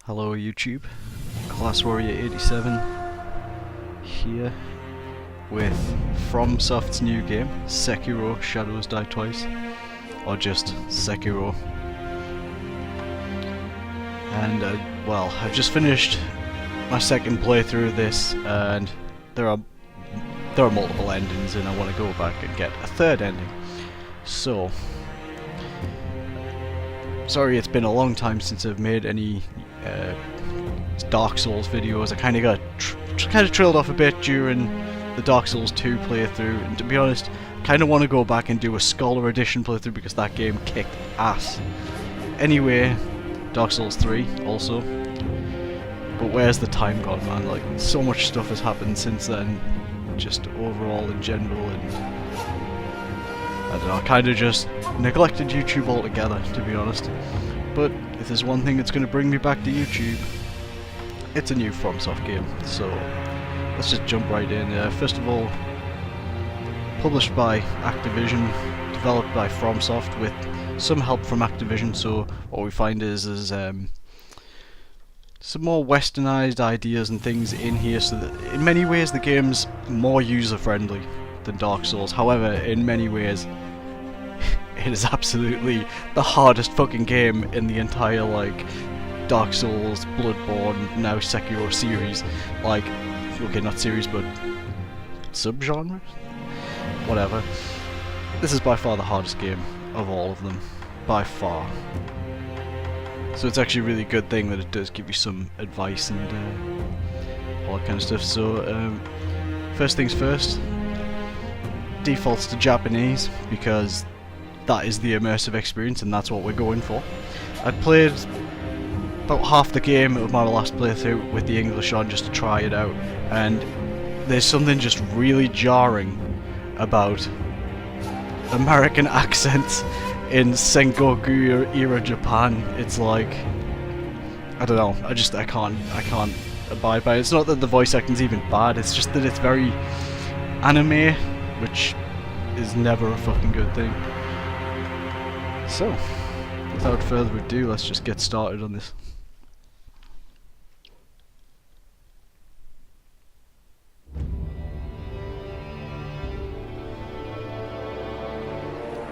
Hello YouTube, ClassWarrior87 here with FromSoft's new game, Sekiro Shadows Die Twice, or just Sekiro. And well, I've just finished my second playthrough of this, and there are multiple endings, and I want to go back and get a third ending. So, sorry it's been a long time since I've made any Dark Souls videos. I kind of got trailed off a bit during the Dark Souls 2 playthrough, and to be honest, I kind of want to go back and do a Scholar Edition playthrough because that game kicked ass. Anyway, Dark Souls 3 also. But where's the time gone, man? Like, so much stuff has happened since then, just overall in general, and I don't know, I kind of just neglected YouTube altogether, to be honest. But if there's one thing that's going to bring me back to YouTube, it's a new FromSoft game. So let's just jump right in. First of all, published by Activision, developed by FromSoft with some help from Activision. So what we find is some more westernized ideas and things in here, so that in many ways the game's more user-friendly than Dark Souls. However, in many ways it is absolutely the hardest fucking game in the entire, like, Dark Souls, Bloodborne, now Sekiro series. Like, okay, not series, but subgenre? Whatever. This is by far the hardest game of all of them. By far. So it's actually a really good thing that it does give you some advice and all that kind of stuff. So, first things first, defaults to Japanese, because that is the immersive experience and that's what we're going for. I'd played about half the game of my last playthrough with the English on just to try it out, and there's something just really jarring about American accents in Sengoku era Japan. It's like, I don't know, I can't abide by it. It's not that the voice acting's even bad, it's just that it's very anime, which is never a fucking good thing. So, without further ado, let's just get started on this.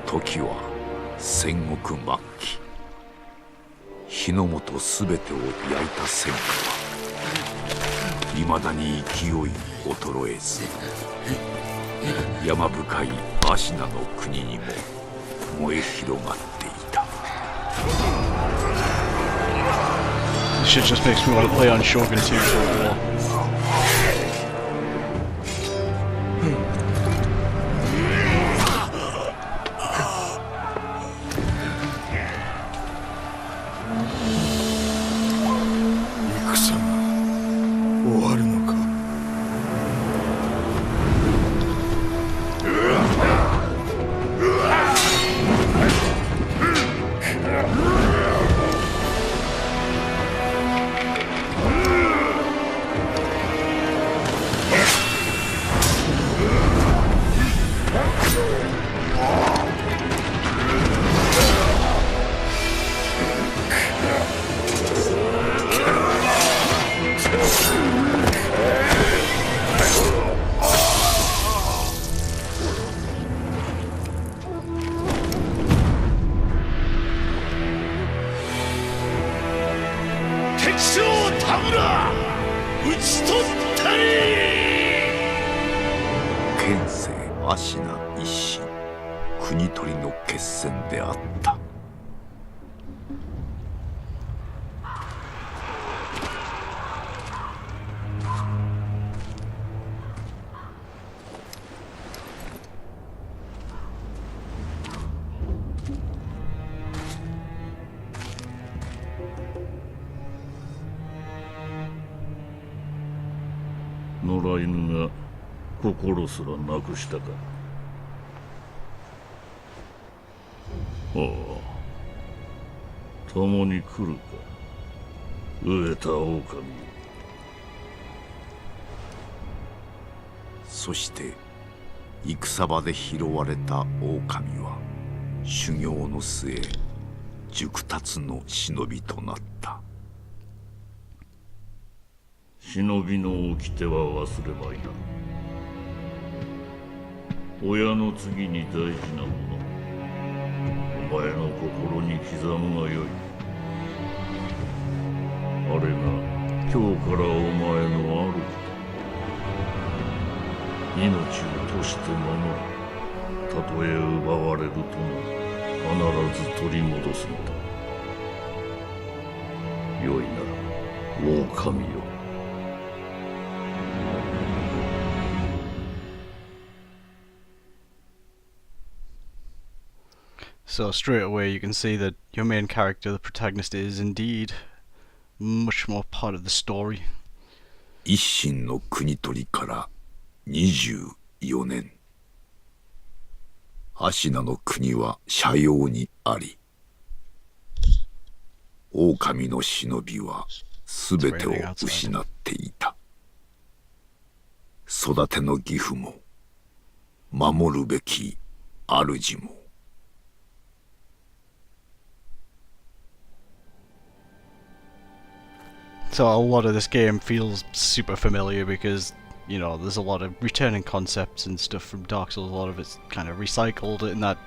Toki wa Sengoku Makki. 火の元すべてを焼いた戦火は未だに勢い衰えず、山深い芦名の国にも燃え広がっていた。 This shit just makes me want to play on Shogun 2 for a while.野良犬が心すらなくしたか。ああ、共に来るか、飢えた狼。そして戦場で拾われた狼は修行の末熟達の忍びとなった。忍びの掟は忘れまいな。親の次に大事なもの、お前の心に刻むがよい。あれが今日からお前の主だ。命を賭して守る。たとえ奪われるとも必ず取り戻すのだ。よいな、狼よ。So straight away you can see that your main character, the protagonist, is indeed much more part of the story. 一心の国取りから24年。芦名の国は斜陽にあり。狼の忍びはすべてを失っていた。育ての義父も守るべき主も。So a lot of this game feels super familiar because, you know, there's a lot of returning concepts and stuff from Dark Souls. A lot of it's kind of recycled in that,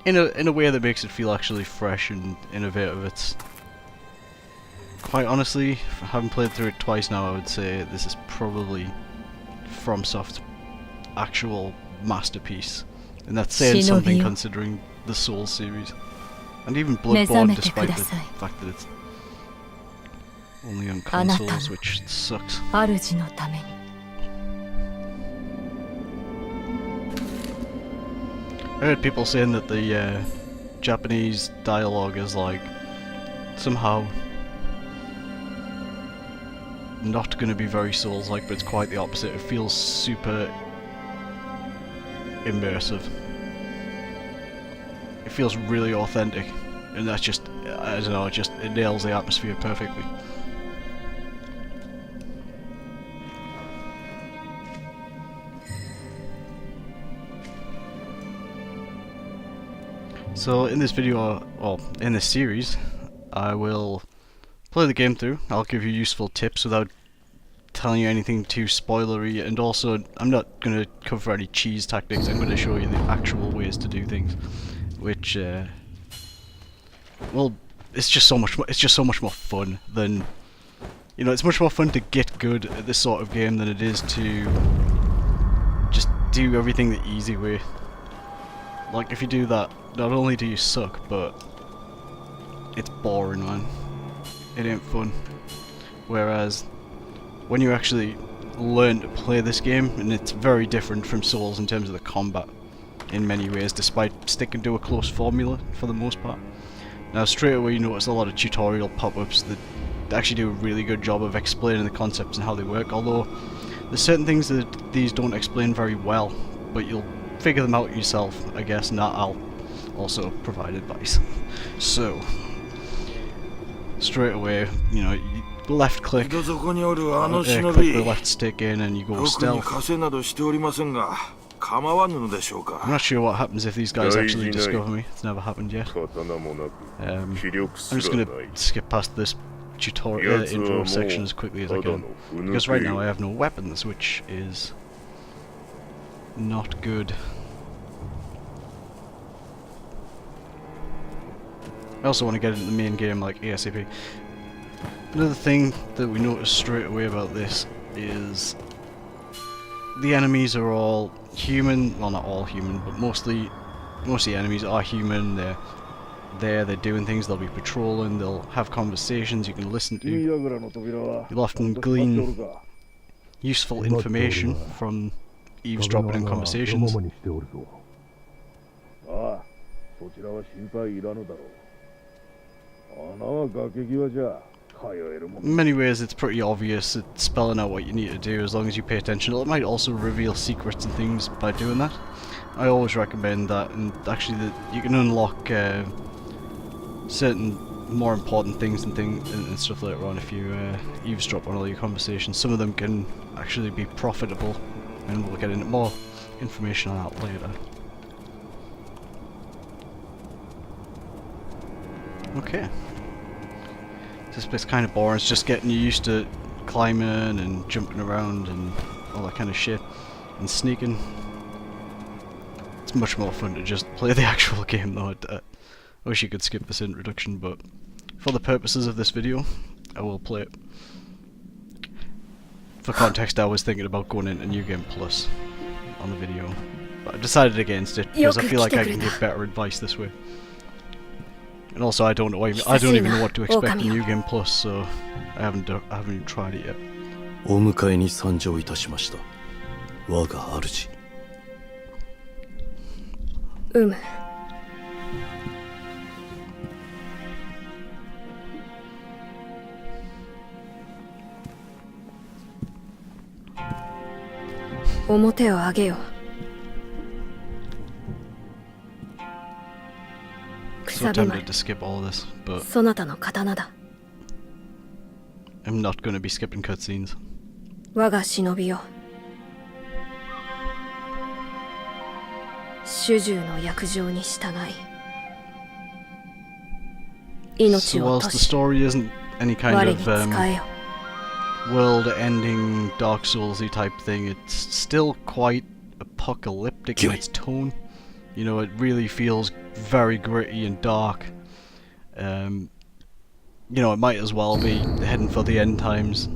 in a way that makes it feel actually fresh and innovative. It's quite honestly, having played through it twice now, I would say this is probably FromSoft's actual masterpiece, and that's saying something considering the Souls series, and even Bloodborne, despite the fact that it's only on consoles, which sucks. I heard people saying that the Japanese dialogue is like somehow not going to be very Souls-like, but it's quite the opposite. It feels super immersive. It feels really authentic, and that's just, I don't know, it nails the atmosphere perfectly. So in this video, or in this series, I will play the game through. I'll give you useful tips without telling you anything too spoilery, and also I'm not going to cover any cheese tactics. I'm going to show you the actual ways to do things, which well, it's just so much more fun than, you know, it's much more fun to get good at this sort of game than it is to just do everything the easy way. Like, if you do that, not only do you suck, but it's boring, man. It ain't fun. Whereas, when you actually learn to play this game, and it's very different from Souls in terms of the combat in many ways, despite sticking to a close formula for the most part. Now, straight away you notice a lot of tutorial pop-ups that actually do a really good job of explaining the concepts and how they work, although there's certain things that these don't explain very well, but you'll figure them out yourself, I guess, and I'll also provide advice. So, straight away, you know, you left click, click the left stick in and you go stealth. I'm not sure what happens if these guys actually discover me. It's never happened yet. I'm just going to skip past this tutorial intro section as quickly as I can, because right now I have no weapons, which is not good. I also want to get into the main game like ASAP. Another thing that we notice straight away about this is the enemies are all human. Well, not all human, but most of the enemies are human. They're doing things. They'll be patrolling. They'll have conversations you can listen to. You'll often glean useful information from eavesdropping in conversations. In many ways it's pretty obvious. It's spelling out what you need to do as long as you pay attention. It might also reveal secrets and things by doing that. I always recommend that, and actually you can unlock certain more important things and stuff later on if you eavesdrop on all your conversations. Some of them can actually be profitable, and we'll get into more information on that later. Okay. This bit's kind of boring. It's just getting you used to climbing and jumping around and all that kind of shit, and sneaking. It's much more fun to just play the actual game though. I wish you could skip this introduction, but for the purposes of this video, I will play it. For context, I was thinking about going into New Game Plus on the video, but I decided against it because I feel like I can give better advice this way. And also, I don't even know what to expect in New Game Plus, so I haven't even tried it yet. お迎えに参上いたしました。我が主。表を上げよ。 So tempted to skip all of this, but そなたの刀だ。 I'm not going to be skipping cutscenes. 我が忍びよ。主従の約定に従い。 命 So を whilst 落と the し story isn't any kind 我に of 使えよ。 world-ending Dark Souls-y type thing, it's still quite apocalyptic in its tone. You know, it really feels very gritty and dark. You know, it might as well be heading for the end times,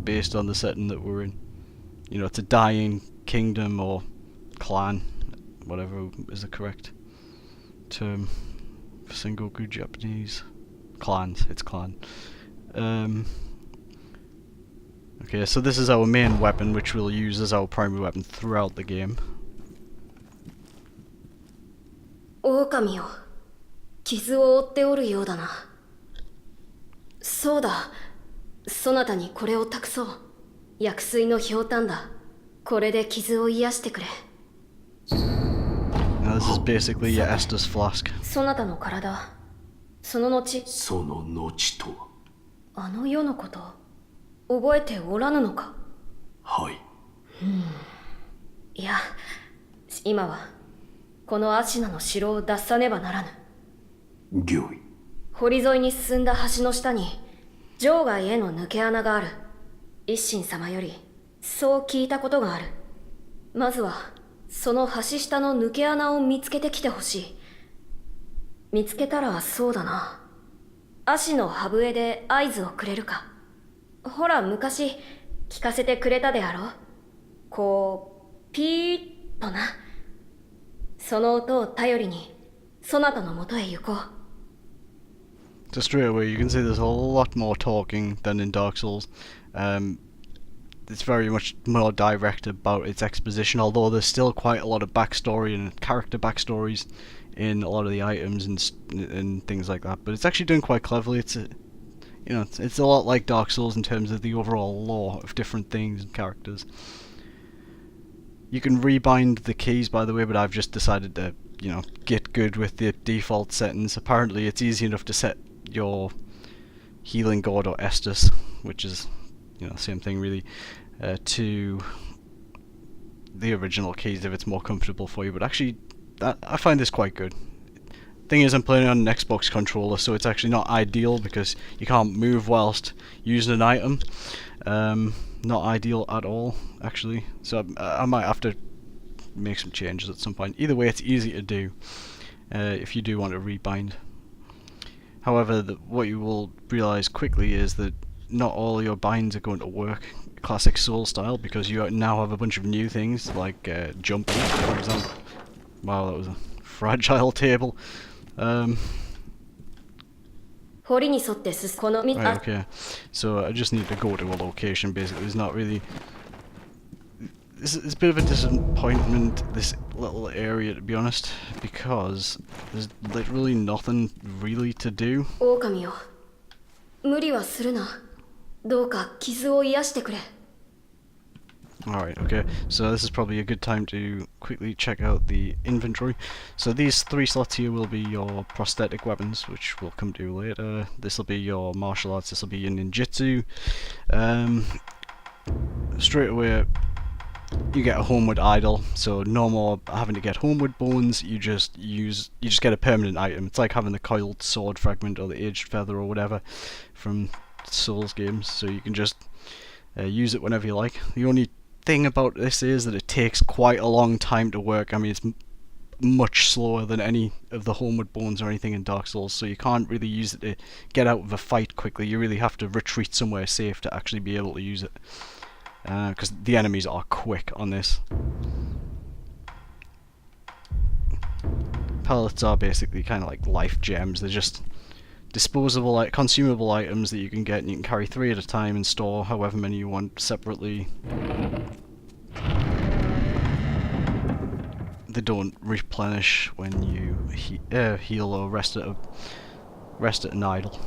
based on the setting that we're in. You know, it's a dying kingdom or clan, whatever is the correct term for Sengoku Japanese. Clans, it's clan. Okay, so this is our main weapon, which we'll use as our primary weapon throughout the game. 狼よ、傷を負っておるようだな。そうだ、そなたにこれを託そう。薬水のひょうたんだ。これで傷を癒してくれ。 Now this is basically your Estus flask. そなたの体、その後、その後とは。あの世のこと、覚えておらぬのか。はい。いや、今はこのアシナの城を脱さねばならぬ。御意。堀沿いに進んだ橋の下に城外への抜け穴がある。一心様よりそう聞いたことがある。まずはその橋下の抜け穴を見つけてきてほしい。見つけたらそうだな。足の歯笛で合図をくれるか。ほら昔聞かせてくれたであろう。こうピーッとな。その音を頼りにそなたのもとへ行こう。 So straight away you can see there's a lot more talking than in Dark Souls. It's very much more direct about its exposition, although there's still quite a lot of backstory and character backstories in a lot of the items and things like that. But it's actually done quite cleverly. It's it's a lot like Dark Souls in terms of the overall lore of different things and characters. You can rebind the keys, by the way, but I've just decided to, get good with the default settings. Apparently it's easy enough to set your healing god or Estus, which is, same thing really, to the original keys if it's more comfortable for you. But actually, I find this quite good. Thing is, I'm playing on an Xbox controller, so it's actually not ideal because you can't move whilst using an item. Not ideal at all, actually. So I might have to make some changes at some point. Either way, it's easy to do if you do want to rebind. However, what you will realise quickly is that not all your binds are going to work classic Soul style, because you now have a bunch of new things like jumping, for example. Wow, that was a fragile table. Right, okay, so I just need to go to a location. Basically, there's not really. It's a bit of a disappointment, this little area, to be honest, because there's literally nothing really to do. 狼よ、無理はするな。どうか傷を癒してくれ。 Alright, okay, so this is probably a good time to quickly check out the inventory. So these 3 slots here will be your prosthetic weapons, which we'll come to later. This will be your martial arts, this will be your ninjutsu. Straight away, you get a homeward idol, so no more having to get homeward bones. You just get a permanent item. It's like having the coiled sword fragment or the aged feather or whatever from Souls games, so you can just use it whenever you like. The only thing about this is that it takes quite a long time to work. I mean, it's much slower than any of the Homeward Bones or anything in Dark Souls, so you can't really use it to get out of a fight quickly. You really have to retreat somewhere safe to actually be able to use it, because the enemies are quick on this. Pellets are basically kind of like life gems. They're just disposable, like consumable items that you can get, and you can carry 3 at a time and store however many you want separately. They don't replenish when you heal or rest at an idle.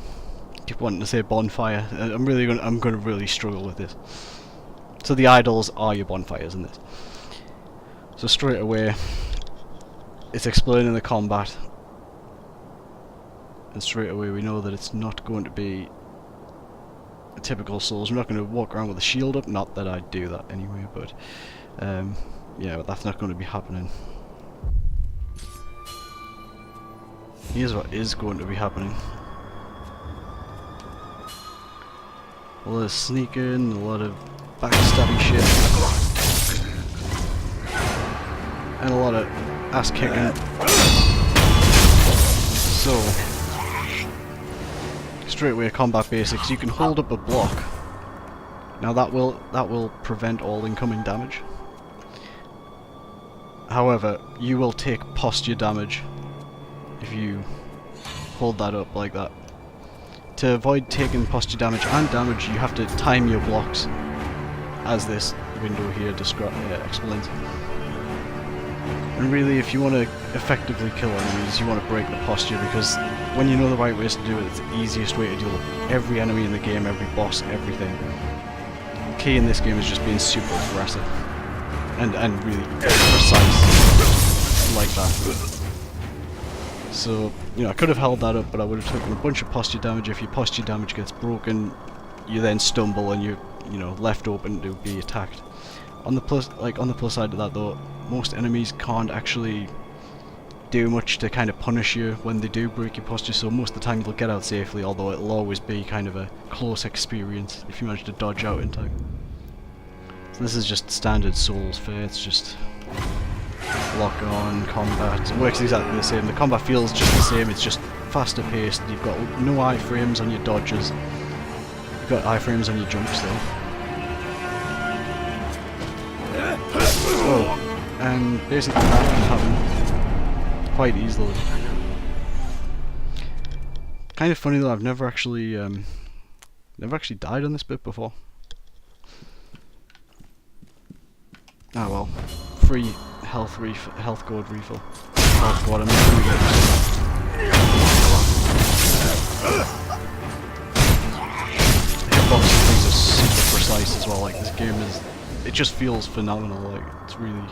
Keep wanting to say bonfire. I'm going to really struggle with this. So the idols are your bonfires in this. So straight away, it's explaining the combat, and straight away we know that it's not going to be a typical Souls. We're not going to walk around with a shield up. Not that I'd do that anyway, but yeah, but that's not going to be happening. Here's what is going to be happening. A lot of sneaking, a lot of backstabbing shit, and a lot of ass kicking. So, straight away combat basics. You can hold up a block. Now that will prevent all incoming damage. However, you will take posture damage if you hold that up like that. To avoid taking posture damage and damage, you have to time your blocks, as this window here explains. And really, if you want to effectively kill enemies, you want to break the posture, because when you know the right ways to do it, it's the easiest way to deal with every enemy in the game, every boss, everything. The key in this game is just being super aggressive and really precise like that. So, you know, I could have held that up, but I would have taken a bunch of posture damage. If your posture damage gets broken, you then stumble and you're, you know, left open to be attacked. On the plus side of that though, most enemies can't actually do much to kind of punish you when they do break your posture, so most of the time they'll get out safely, although it'll always be kind of a close experience if you manage to dodge out in time. So this is just standard Souls fare. It's just lock on, combat. It works exactly the same. The combat feels just the same, it's just faster paced. You've got no iframes on your dodges. You've got iframes on your jumps though. Oh, and basically that can happen quite easily. Kind of funny though, I've never actually died on this bit before. Ah well, free health gourd refill. That's what I'm doing. Hitboxes and things are super precise as well. Like this game it just feels phenomenal. Like it's really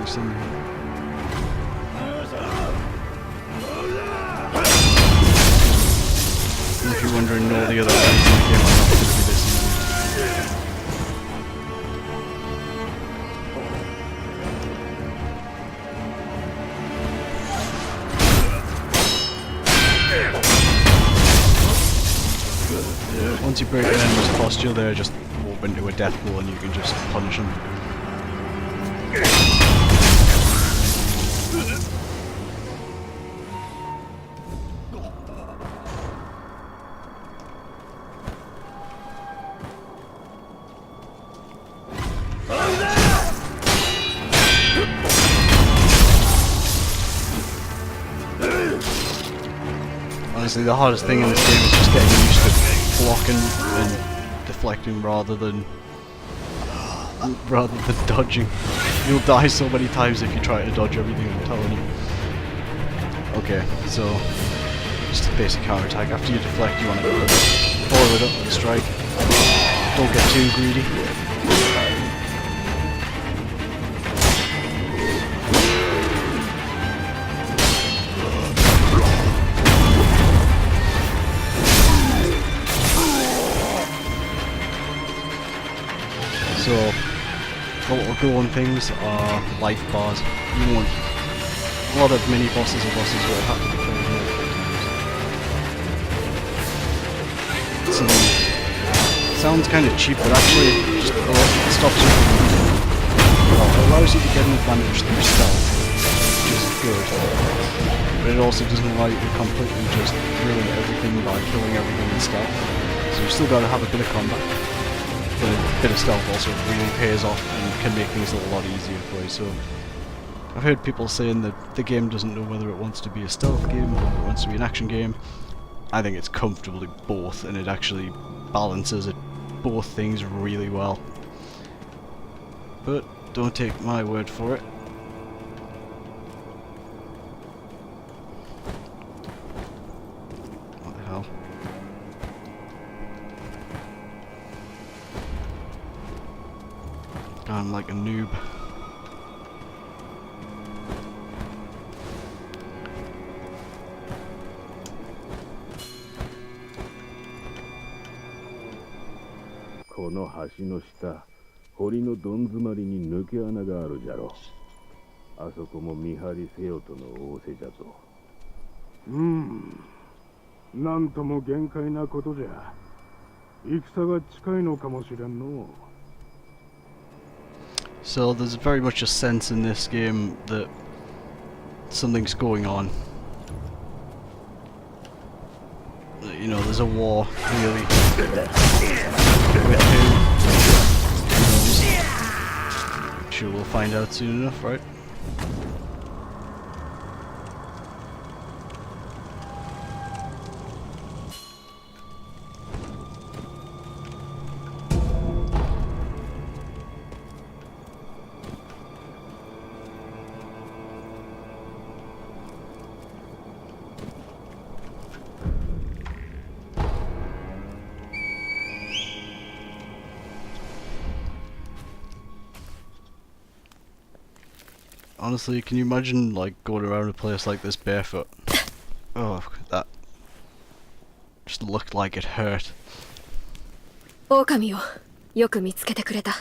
something. And if you're wondering, no, the other enemies in the game are not going to be this easy. Once you break an enemy's posture, they're just open to a death blow and you can just punish them. Honestly, the hardest thing in this game is just getting used to blocking and deflecting rather than dodging. You'll die so many times if you try to dodge everything, I'm telling you. Okay, so just a basic counter attack. After you deflect, you want to follow it up with a strike. Don't get too greedy. So, the little golden things are life bars. You want a lot of mini bosses and bosses will have to be killed multiple times. sounds kind of cheap, but actually it just stops you from, well, it allows you to get an advantage through stealth, which is good, but it also doesn't allow you to completely just ruin everything by killing everything in stealth, so you've still got to have a bit of combat, but a bit of stealth also really pays off and can make things a lot easier for you. So I've heard people saying that the game doesn't know whether it wants to be a stealth game or whether it wants to be an action game. I think it's comfortably both, and it actually balances both things really well. But don't take my word for it. What the hell? I'm like a noob.この橋の下、堀のどん詰まりに抜け穴があるじゃろ。あそこも見張りせよとの仰せじゃぞ。なんとも限界なことじゃ。戦が近いのかもしれんの。So there's very much a sense in this game that something's going on. You know, there's a war, clearly. With who? I'm sure we'll find out soon enough, right? Honestly, can you imagine like going around a place like this barefoot? Oh, that just looked like it hurt. 狼をよく見つけてくれた。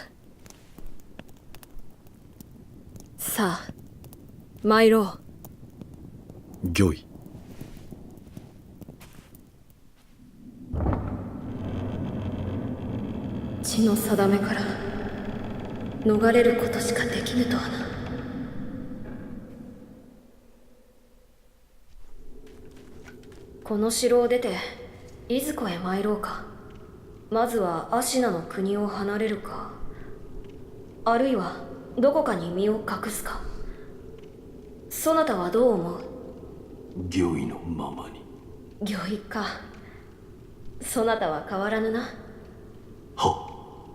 さあ、参ろう。御意。血の定めから逃れることしかできぬとはな。この城を出ていずこへ参ろうか。まずはアシナの国を離れるか、あるいはどこかに身を隠すか。そなたはどう思う？御意のままに。御意か。そなたは変わらぬな。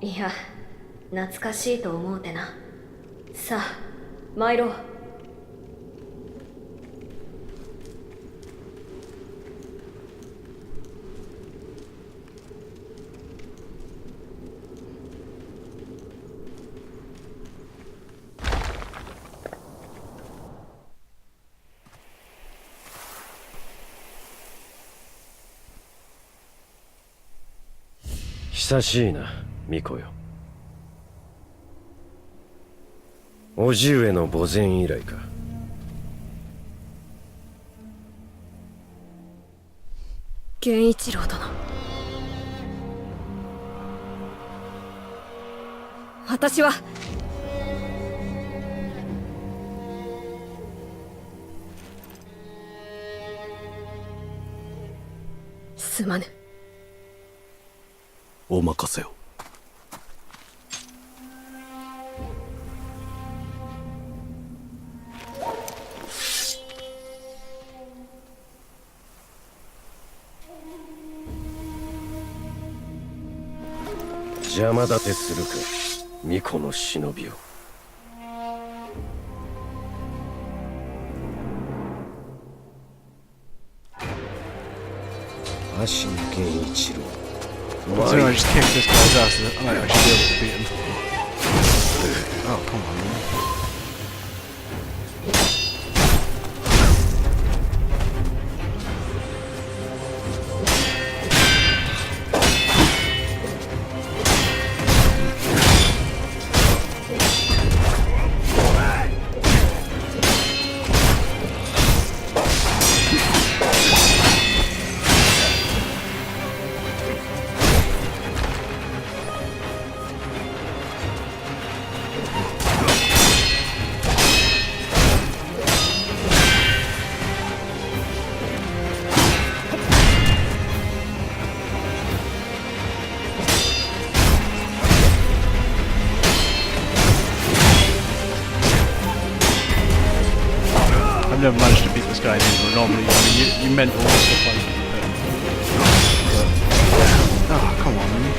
いや、懐かしいと思うてな。さあ、参ろう。久しいな、巫女よ。叔父上の墓前以来か。源一郎殿、私はすまぬ。お任せを。邪魔立てするか、巫女の忍びを。足野源一郎。So I just kicked this guy's ass. I might actually be able to beat him. Oh, come on, man. I've never managed to beat this guy in intro. Normally, I mean, you mental stuff like that. Oh, come on, man.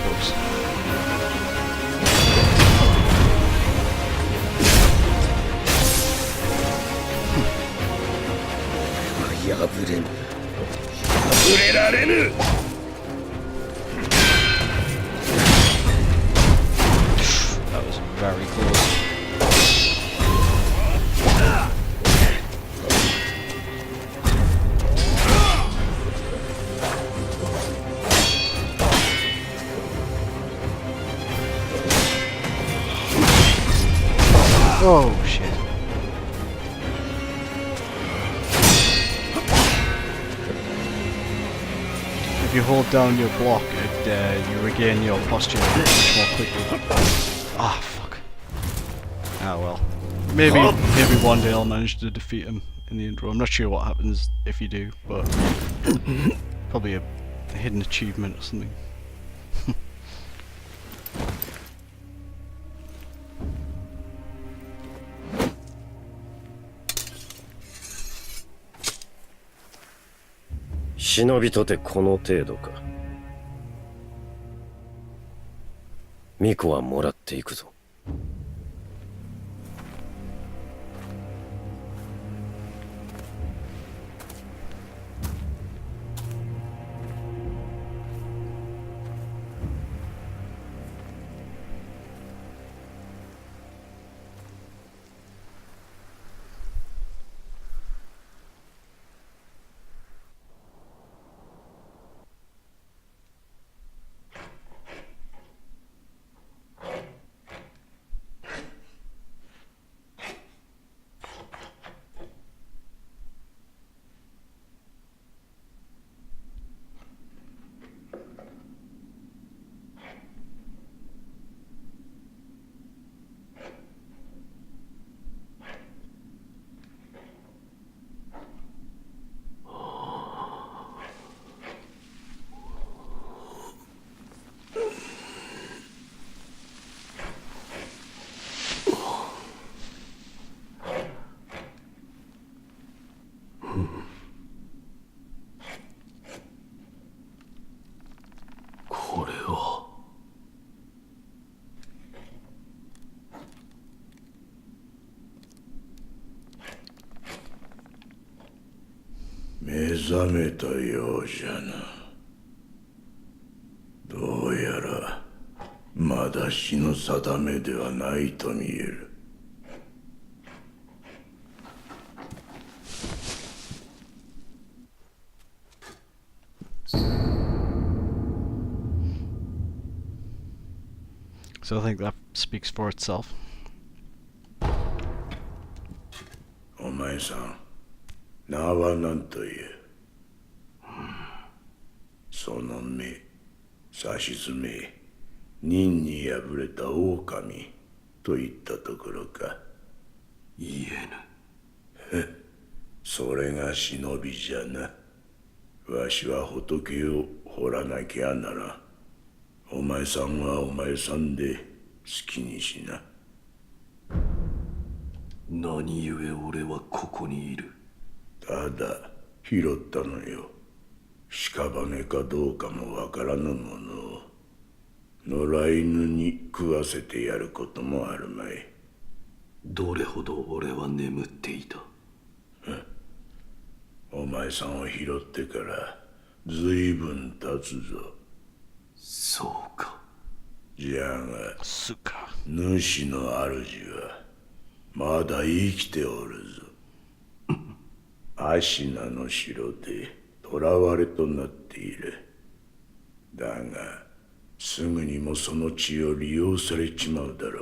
Close. 破れぬ破れられぬ That was very close. Oh shit. If you hold down your block, you regain your posture much more quickly. Ah, fuck. Ah well. Maybe one day I'll manage to defeat him in the intro. I'm not sure what happens if you do, but probably a hidden achievement or something.「忍びとてこの程度か」「巫女はもらっていくぞ」これは目覚めたようじゃな。どうやらまだ死の定めではないと見える。So I think that speaks for itself. お前さん、名は何という？その目、さしずめ、任に敗れた狼といったところか。言えぬ。それが忍びじゃな。わしは仏を掘らなきゃならん。お前さんはお前さんで好きにしな。何故俺はここにいる？ただ拾ったのよ。屍かどうかもわからぬものを野良犬に食わせてやることもあるまい。どれほど俺は眠っていた？お前さんを拾ってからずいぶん経つぞ。そうか。じゃがSuka. 主の主はまだ生きておるぞ。アシナの城で囚われとなっている。だがすぐにもその血を利用されちまうだろ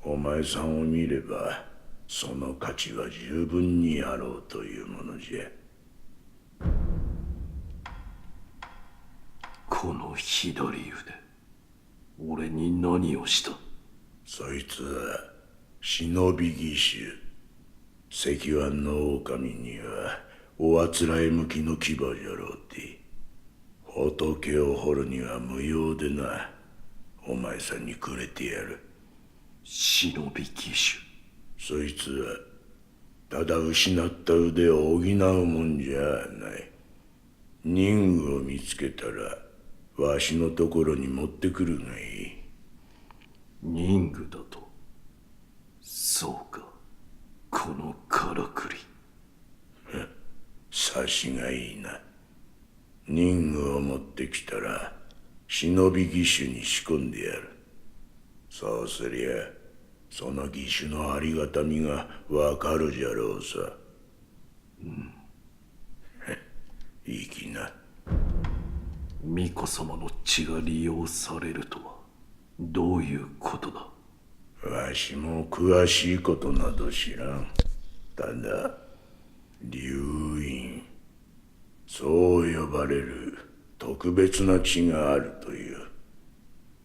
う。お前さんを見ればその価値は十分にあろうというものじゃ。この左腕、俺に何をした？そいつは忍び義手。石腕の狼にはおあつらえ向きの牙じゃろうて。仏を掘るには無用でな。お前さんにくれてやる。忍び義手。そいつはただ失った腕を補うもんじゃない。任務を見つけたらわしのところに持ってくるがいい。任具だと。そうか、このからくり。察しがいいな。任具を持ってきたら忍び義手に仕込んでやる。そうすりゃその義手のありがたみがわかるじゃろうさ。いい気な。巫女様の血が利用されるとはどういうことだ。わしも詳しいことなど知らん。ただ流院、そう呼ばれる特別な血があるという。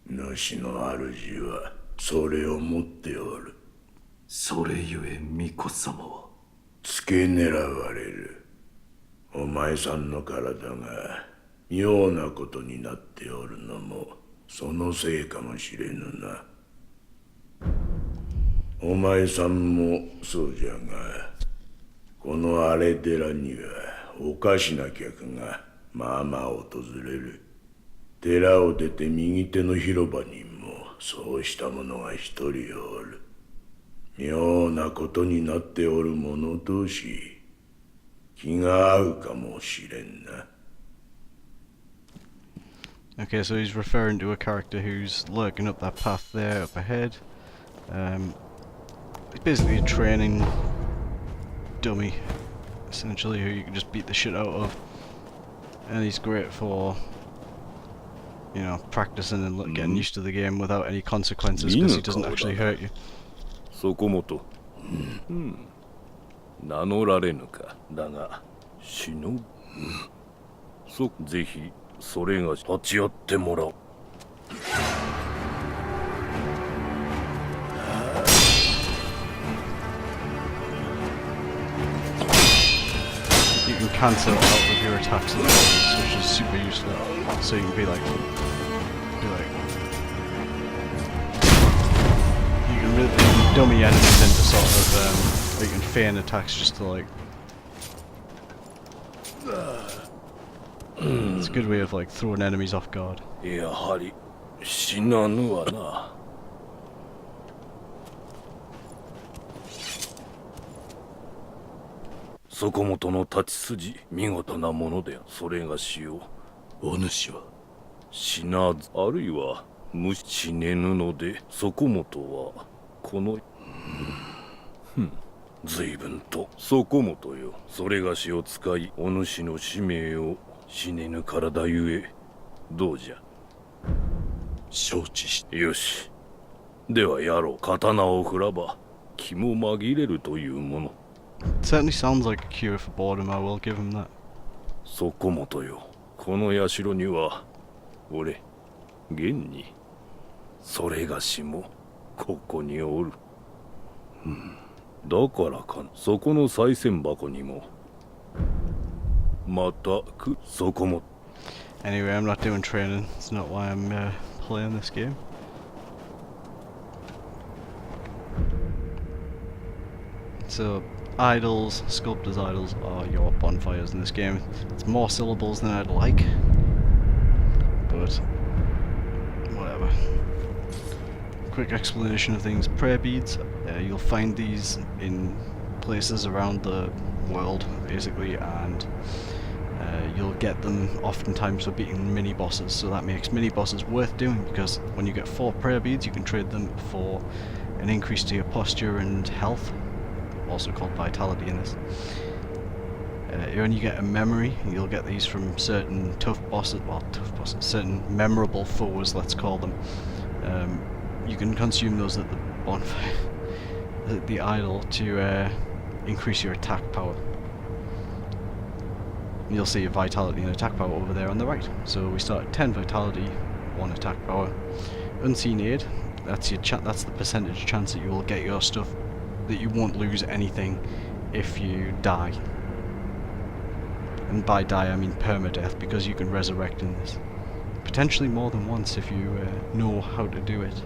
主の主はそれを持っておる。それゆえ巫女様は付け狙われる。お前さんの体が妙なことになっておるのもそのせいかもしれぬな。お前さんもそうじゃが、この荒れ寺にはおかしな客がまあまあ訪れる。寺を出て右手の広場にもそうした者が一人おる。妙なことになっておる者同士、気が合うかもしれんな。Okay, so he's referring to a character who's lurking up that path there, up ahead. He's basically a training dummy, essentially, who you can just beat the shit out of. And he's great for, you know, practicing and getting used to the game without any consequences, because he doesn't actually hurt you. そこもと。名乗られぬか。だが、忍ぶ。ぜひ、それが立ち会ってもらおう。You can cancel out of your attacks and abilities, which is super useful. So you can be like, you can really dummy enemies into sort of, or you can feign attacks just to like. It's a good way of like throwing enemies off guard. やはり死なぬわな。そこもとの立ち筋、見事なもので、それがしよう。お主は死なず、あるいは無死ねぬので、そこもとはこの随分とそこもとよ。それがしを使い、お主の使命を死ねぬ体ゆえ、どうじゃ。承知し。よし。ではやろう。刀を振らば気も紛れるというもの。It certainly sounds like a cure for boredom, I will give him that. そこもとよ。この社には俺現にそれがしもここにおる。だからかな。そこの賽銭箱にもまたそこも。 Anyway, I'm not doing training. It's not why I'm playing this game. So, idols, sculptors' idols, are your bonfires in this game. It's more syllables than I'd like, but whatever. Quick explanation of things. Prayer beads, you'll find these in places around the world, basically, and you'll get them oftentimes for beating mini-bosses, so that makes mini-bosses worth doing, because when you get 4 prayer beads, you can trade them for an increase to your posture and health, also called vitality in this. When you get a memory, you'll get these from certain certain memorable foes, let's call them. You can consume those at the bonfire, the idol, to increase your attack power. You'll see your vitality and attack power over there on the right. So we start at 10 vitality, 1 attack power. Unseen aid, that's your that's the percentage chance that you will get your stuff, that you won't lose anything if you die. And by die I mean permadeath, because you can resurrect in this. Potentially more than once if you know how to do it.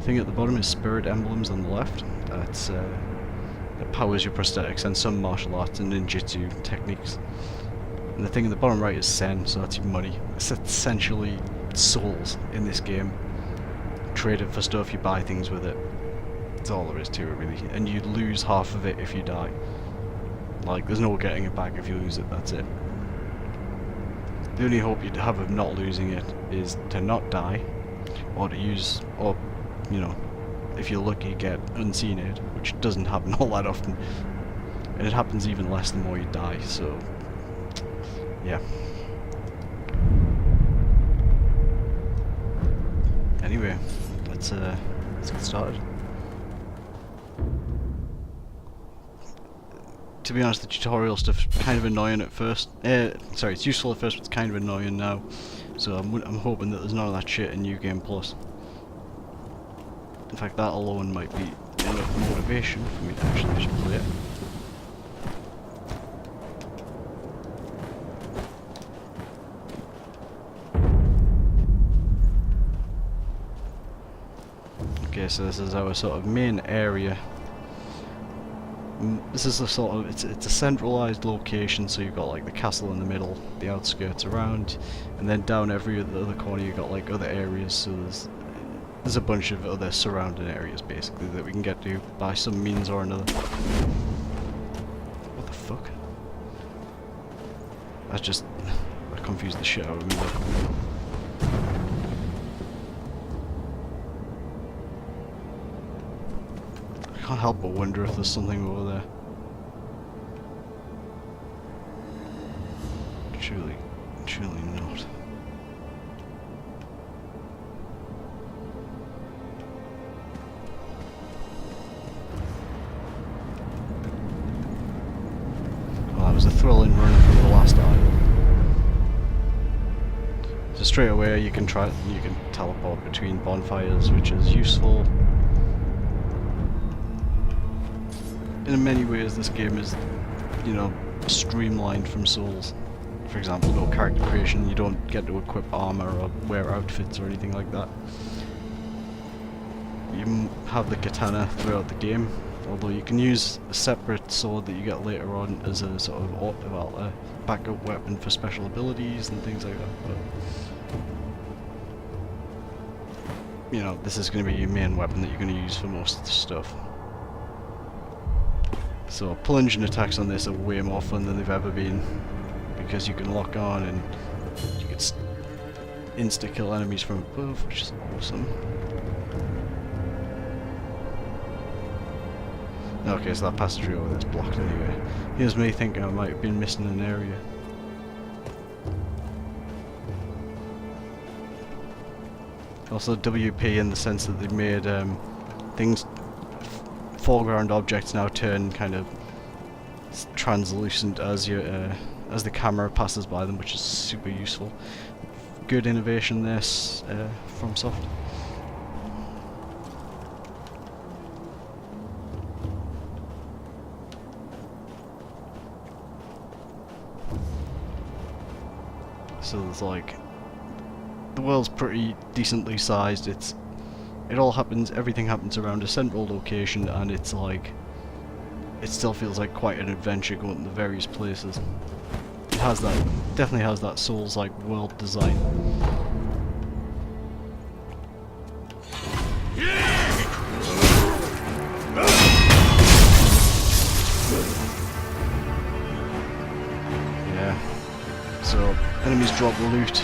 thing at the bottom is spirit emblems on the left. That's that powers your prosthetics and some martial arts and ninjutsu techniques. And the thing at the bottom right is sen, so that's your money. It's essentially souls in this game. Trade it for stuff, you buy things with it. That's all there is to it really. And you lose half of it if you die. Like, there's no getting it back if you lose it, that's it. The only hope you'd have of not losing it is to not die, or to use, or, you know, if you're lucky, get unseen aid, which doesn't happen all that often. And it happens even less the more you die, so yeah. Anyway, let's get started. To be honest, the tutorial stuff's kind of annoying at first. Sorry, it's useful at first, but it's kind of annoying now. So I'm hoping that there's none of that shit in New Game Plus. In fact, that alone might be enough motivation for me to actually just play it. Okay, so this is our sort of main area. This is a sort of, it's a centralized location, so you've got like the castle in the middle, the outskirts around, and then down every other corner you've got like other areas, so there's a bunch of other surrounding areas basically that we can get to by some means or another. What the fuck? That confused the shit out of me. I can't help but wonder if there's something over there. Surely not. Well, that was a thrilling run from the last island. So straight away you can teleport between bonfires, which is useful. In many ways this game is, you know, streamlined from Souls. For example, no character creation, you don't get to equip armor or wear outfits or anything like that. You have the katana throughout the game, although you can use a separate sword that you get later on as a sort of a backup weapon for special abilities and things like that. But you know, this is going to be your main weapon that you're going to use for most of the stuff. So plunging attacks on this are way more fun than they've ever been, because you can lock on and you can insta-kill enemies from above, which is awesome. Okay, so that passageway over there's blocked anyway. Here's me thinking I might have been missing an area. Also WP in the sense that they've made things, foreground objects now turn kind of translucent as the camera passes by them, which is super useful. Good innovation there from Soft. So there's like, the world's pretty decently sized. Everything happens around a central location, and it's like, it still feels like quite an adventure going to the various places. It has that, definitely has that Souls-like world design. Yeah. So enemies drop loot.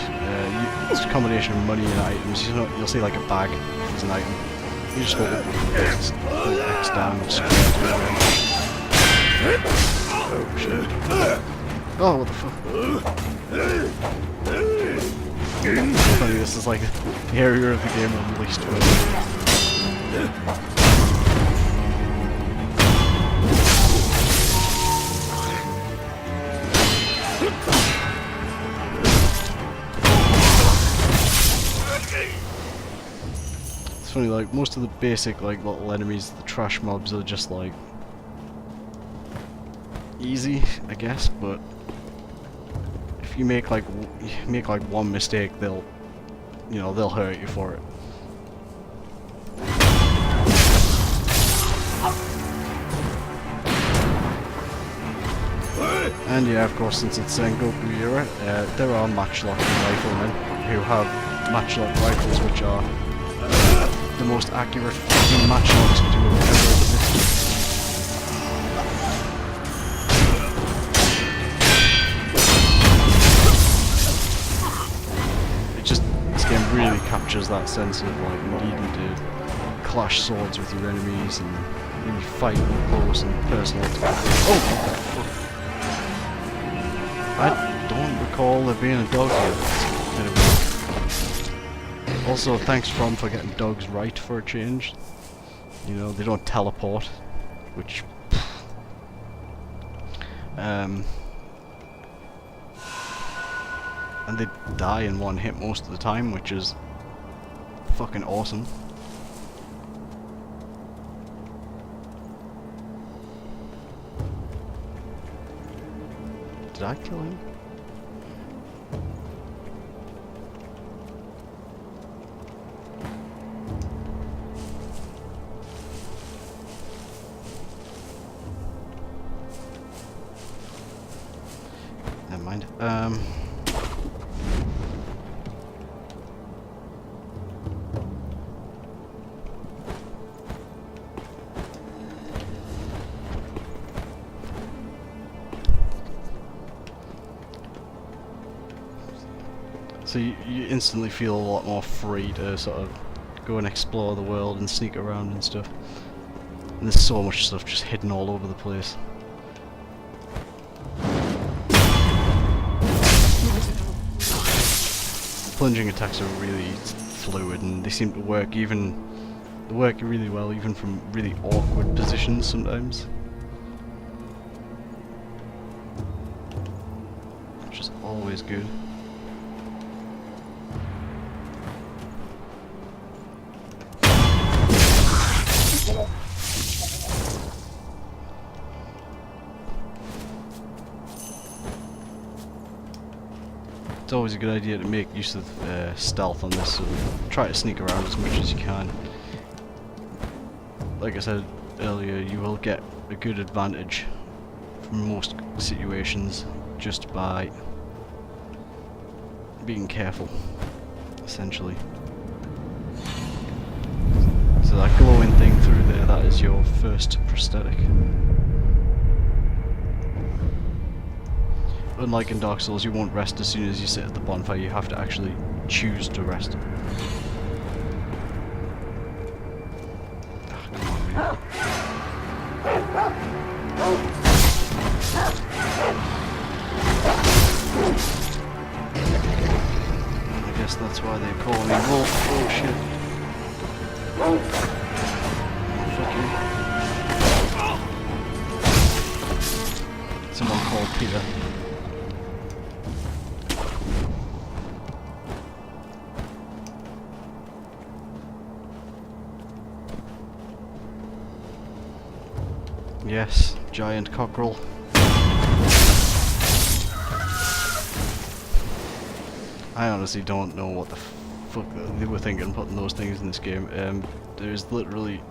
It's a combination of money and items. You'll see like a bag as an item. You just hold X down and square to it. Oh shit. Oh, what the fuck? It's funny, this is like the area of the game I'm least familiar with. It's funny, like most of the basic like little enemies, the trash mobs are just like easy, I guess, but if you make like one mistake, they'll hurt you for it. And yeah, of course, since it's Sengoku era, there are matchlock riflemen who have matchlock rifles, which are the most accurate fucking matchlocks to ever exist. This game really captures that sense of like needing to clash swords with your enemies and really fight up close and personal. Oh, what the fuck? I don't recall there being a dog here. That's kind of weird. Also, thanks From for getting dogs right for a change. You know, they don't teleport, which and they die in one hit most of the time, which is fucking awesome. Did I kill him? Never mind. So you instantly feel a lot more free to sort of go and explore the world and sneak around and stuff. And there's so much stuff just hidden all over the place. Plunging attacks are really fluid and they seem to work really well even from really awkward positions sometimes. Which is always good. It's always a good idea to make use of stealth on this, so try to sneak around as much as you can. Like I said earlier, you will get a good advantage from most situations just by being careful, essentially. So that glowing thing through there, that is your first prosthetic. Unlike in Dark Souls, you won't rest as soon as you sit at the bonfire, you have to actually choose to rest. Oh, come on, man. I guess that's why they call me Wolf. Oh shit. Oh, fuck you. Someone called Peter. Yes, giant cockerel. I honestly don't know what the fuck they were thinking putting those things in this game. There's literally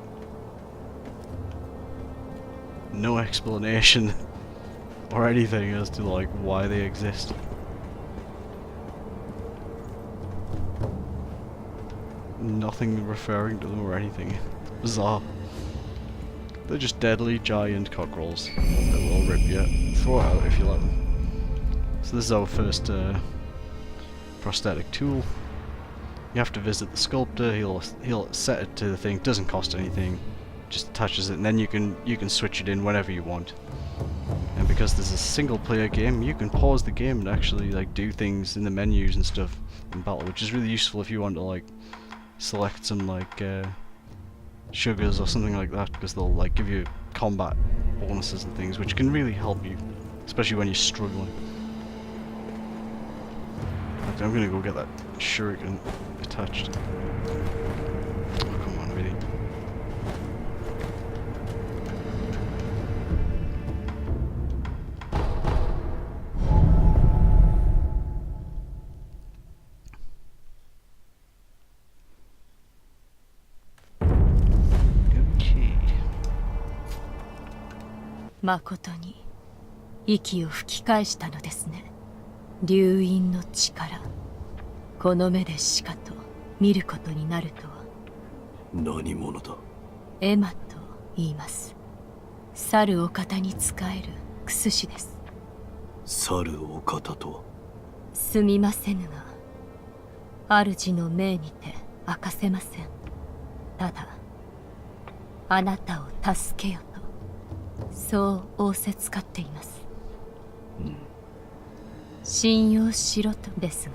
no explanation or anything as to like why they exist. Nothing referring to them or anything. Bizarre. They're just deadly giant cockerels that will rip you. Throw it out if you let them. So this is our first prosthetic tool. You have to visit the sculptor. He'll set it to the thing. Doesn't cost anything. Just attaches it, and then you can switch it in whenever you want. And because this is a single player game, you can pause the game and actually like do things in the menus and stuff in battle, which is really useful if you want to like select some like sugars or something like that, because they'll like give you combat bonuses and things, which can really help you, especially when you're struggling. Okay, I'm gonna go get that shuriken attached. Oh, come on, really.誠に息を吹き返したのですね。流因の力、この目でしかと見ることになるとは。何者だ？エマと言います。去るお方に仕えるクス氏です。去るお方とは？すみませぬが、主の命にて明かせません。ただ、あなたを助けよと、そう仰せつかっています。信用しろとですが、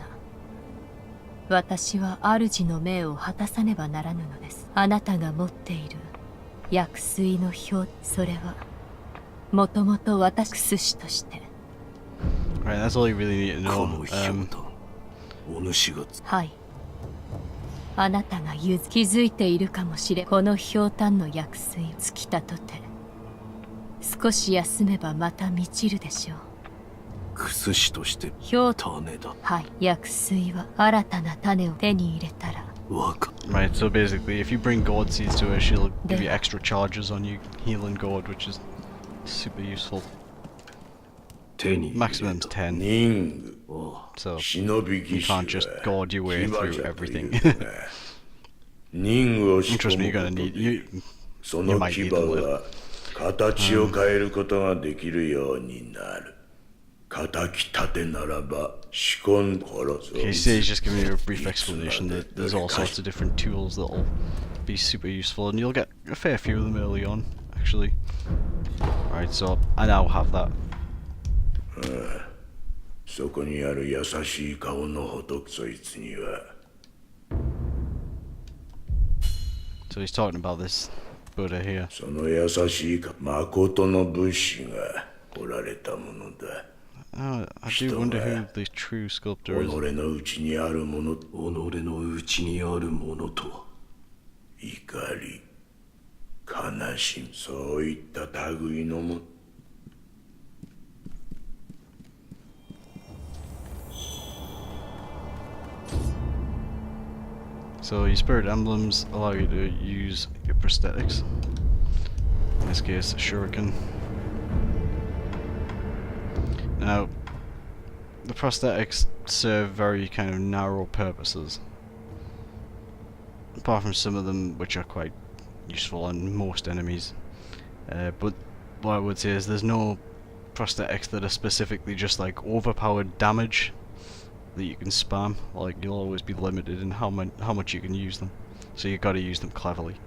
私は主の命を果たさねばならぬのです。あなたが持っている薬水の表、それはもともと私クス氏として。Right, that's all you really need to こ know. の氷炭、お主がはい。あなたが気づいているかもしれん。この氷炭の薬水尽きたとて、少し休めばまた満ちるでしょう。クス氏として氷種だ。はい。薬水は新たな種を手に入れたら。わか Right, so basically, if you bring gourd seeds to her, she'll give you extra charges on you healing gourd, which is super useful. 手に入れ Maximum's た。 10, 人具 so 忍び you 騎士は can't just gourd your way 騎馬 through じゃと everything. いうが人具を仕 Trust 込 me, む you're こ gonna と need で you. そ you の might 牙 need them later. は形を変えることができるようになる。敵立てならば仕込ん殺 Okay, す。 so he's just giving you a brief explanation that there's all sorts of different tools that'll be super useful, and you'll get a fair few of them early on, actually. Alright, so I now have that. そこにある優しい顔の仏そいつには So he's talking about this Buddha here. その優しい誠の仏師がおられたものだ。 I do wonder who the true 己 sculptor is. の内にあるもの、己の内にあるものとは。怒り、悲しみ、そういった類のもの。So your spirit emblems allow you to use your prosthetics. In this case, a shuriken. Now, the prosthetics serve very kind of narrow purposes. Apart from some of them which are quite useful on most enemies. But what I would say is there's no prosthetics that are specifically just like overpowered damage that you can spam. Like, you'll always be limited in how much you can use them. So you've got to use them cleverly.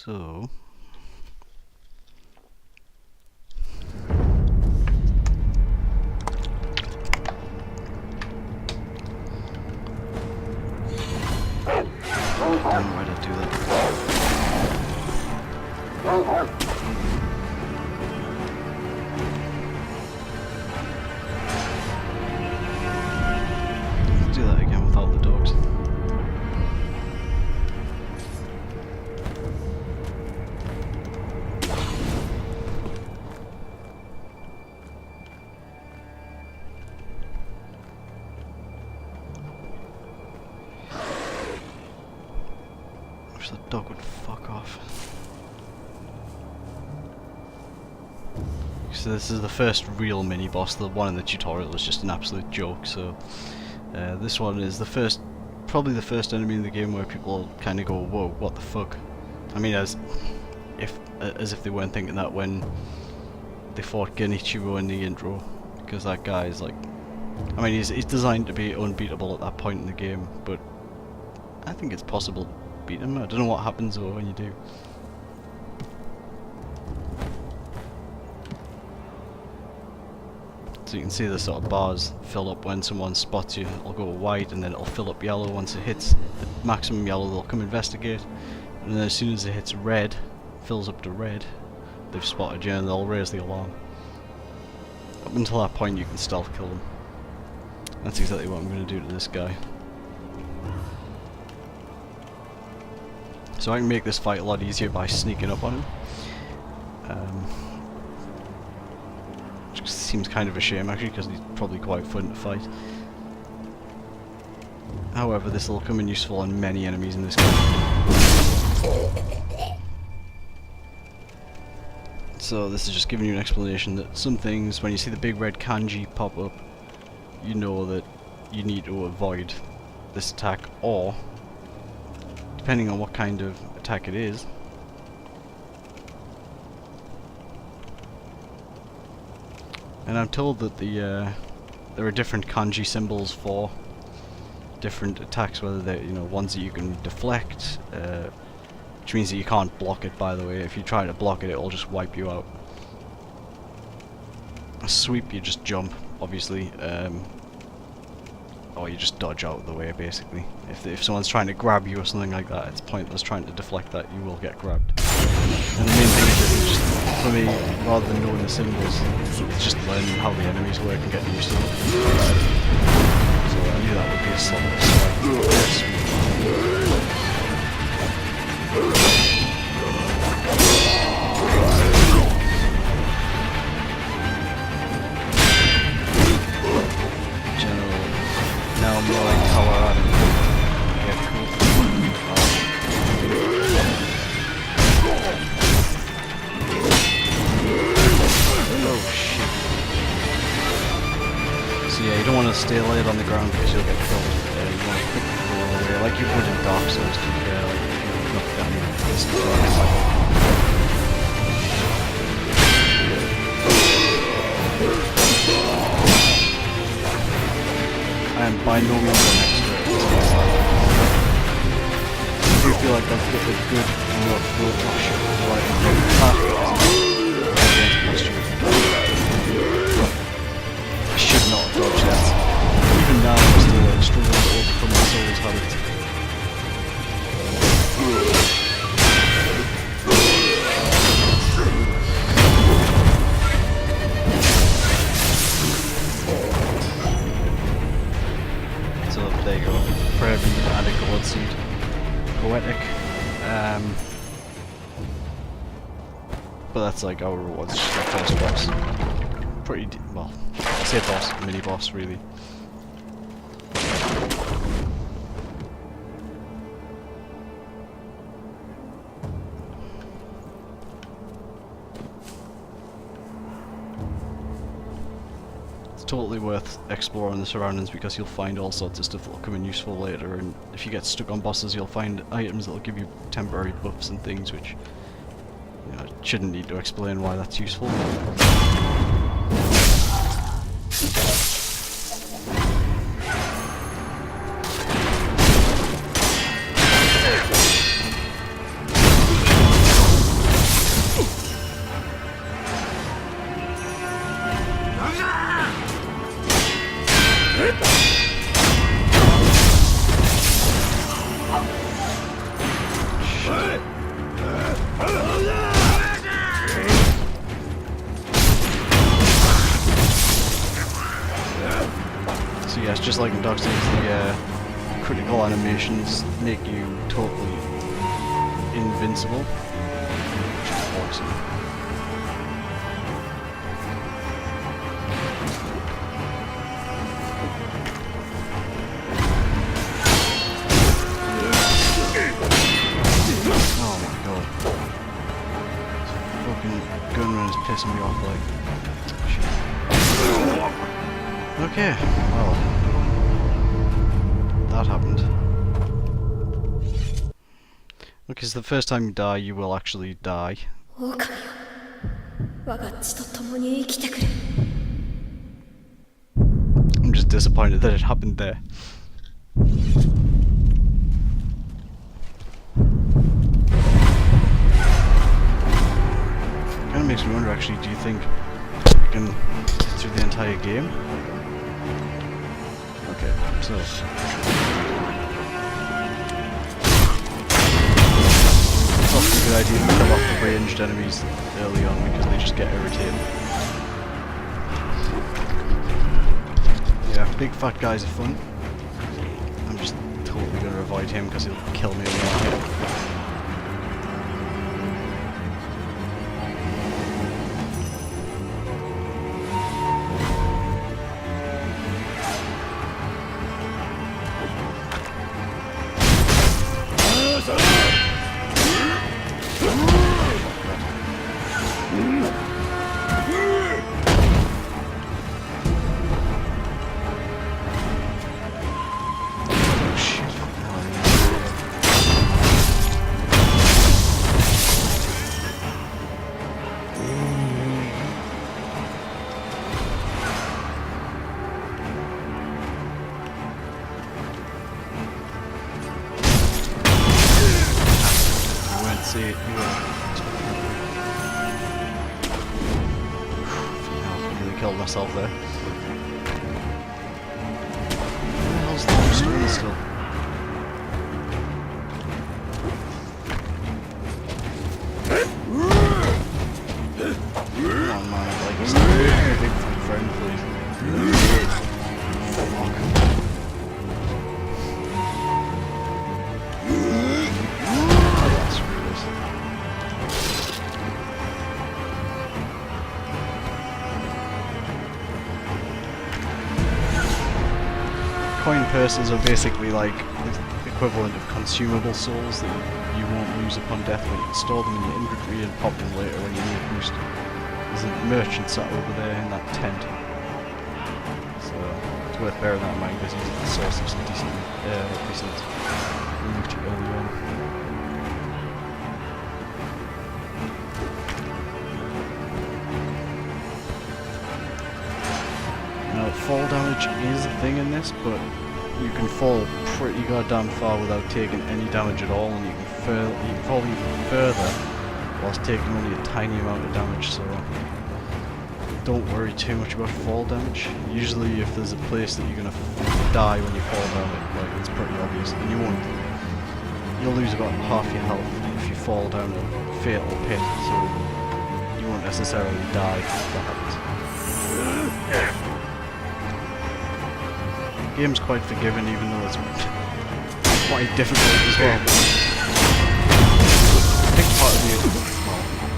So damn, why did I do that? Let's do that again without the dogs. Wish the dog would fuck off. So this is the first real mini boss. The one in the tutorial was just an absolute joke. So this one is probably the first enemy in the game where people kind of go, "Whoa, what the fuck?" I mean, as if they weren't thinking that when they fought Genichiro in the intro, because that guy is like, I mean, he's designed to be unbeatable at that point in the game, but I think it's possible to beat him. I don't know what happens though when you do. So you can see the sort of bars fill up when someone spots you. It'll go white and then it'll fill up yellow. Once it hits the maximum yellow, they'll come investigate, and then as soon as it hits red, fills up to red, they've spotted you and they'll raise the alarm. Up until that point you can stealth kill them. That's exactly what I'm going to do to this guy. So I can make this fight a lot easier by sneaking up on him. Which seems kind of a shame actually, because he's probably quite fun to fight. However, this will come in useful on many enemies in this game. So this is just giving you an explanation that some things, when you see the big red kanji pop up, you know that you need to avoid this attack, or depending on what kind of attack it is, and I'm told that there are different kanji symbols for different attacks, whether they're, you know, ones that you can deflect, which means that you can't block it, by the way. If you try to block it, it'll just wipe you out. A sweep, you just jump, obviously, or you just dodge out of the way, basically. If someone's trying to grab you or something like that, it's pointless trying to deflect that, you will get grabbed. And the main thing is just, for me, rather than knowing the symbols, it's just learning how the enemies work and getting used to them. So I knew that would be a solid General, now I'm more like Colorado. Yeah, cool. Oh shit. So yeah, you don't want to stay laid on the ground because you'll get killed. You want to quickly roll away, like you would in Dark Souls, to be fair, like if you knock down this I am by no means an expert at this game. I do feel like I've got a good enough rush to like I should not have dodged that. Even now I'm still like struggling to overcome my soul's habit. So there you go. Prayer Bead and a God Seed. Poetic. But that's like our rewards, just the first boss. Pretty well, I say boss, mini boss really. It's totally worth exploring the surroundings because you'll find all sorts of stuff that will come in useful later, and if you get stuck on bosses you'll find items that will give you temporary buffs and things, which, you know, I shouldn't need to explain why that's useful. So yeah, it's just like in Dark Souls, the critical animations make you totally invincible, which is awesome. Oh my god. This fucking gunrun is pissing me off, like. Shit. Okay, well, that happened. Okay, so the first time you die, you will actually die. I'm just disappointed that it happened there. Kind of makes me wonder, actually, do you think you can get through the entire game? Okay, so it's often a good idea to kill off the ranged enemies early on because they just get irritating. Yeah, big fat guys are fun. I'm just totally gonna avoid him because he'll kill me when I hit him. see it. I nearly killed myself there. Where the hell's the stone still? Come on, man. Like, just make me a big friend, please. Fuck. Coin purses are basically like the equivalent of consumable souls that you won't lose upon death, but you can store them in your inventory and pop them later when you need a boost. There's a merchant sat over there in that tent, so it's worth bearing that in mind because he's the source of some decent loot early on. Now, fall damage is a thing in this, but you can fall pretty goddamn far without taking any damage at all, and you can fall even further whilst taking only a tiny amount of damage, so don't worry too much about fall damage. Usually if there's a place that you're gonna die when you fall down it, like, it's pretty obvious, and you'll lose about half your health if you fall down a fatal pit, so you won't necessarily die if that happens. The game's quite forgiving, even though it's quite difficult as well.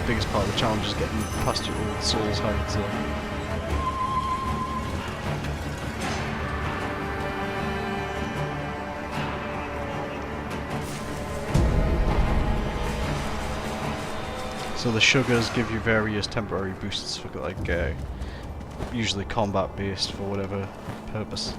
Biggest part of the challenge is getting past your old soul's hide, so. So the sugars give you various temporary boosts for like usually combat based for whatever purpose.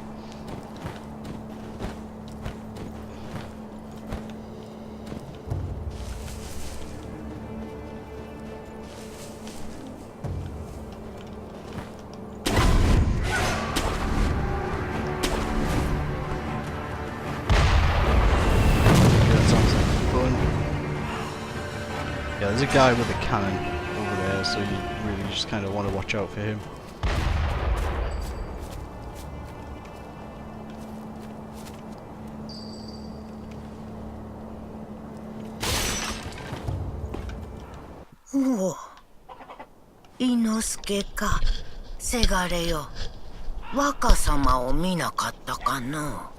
Yeah, there's a guy with a cannon over there, so you really just kind of want to watch out for him.おお、伊之助か、せがれよ。若様を見なかったかの。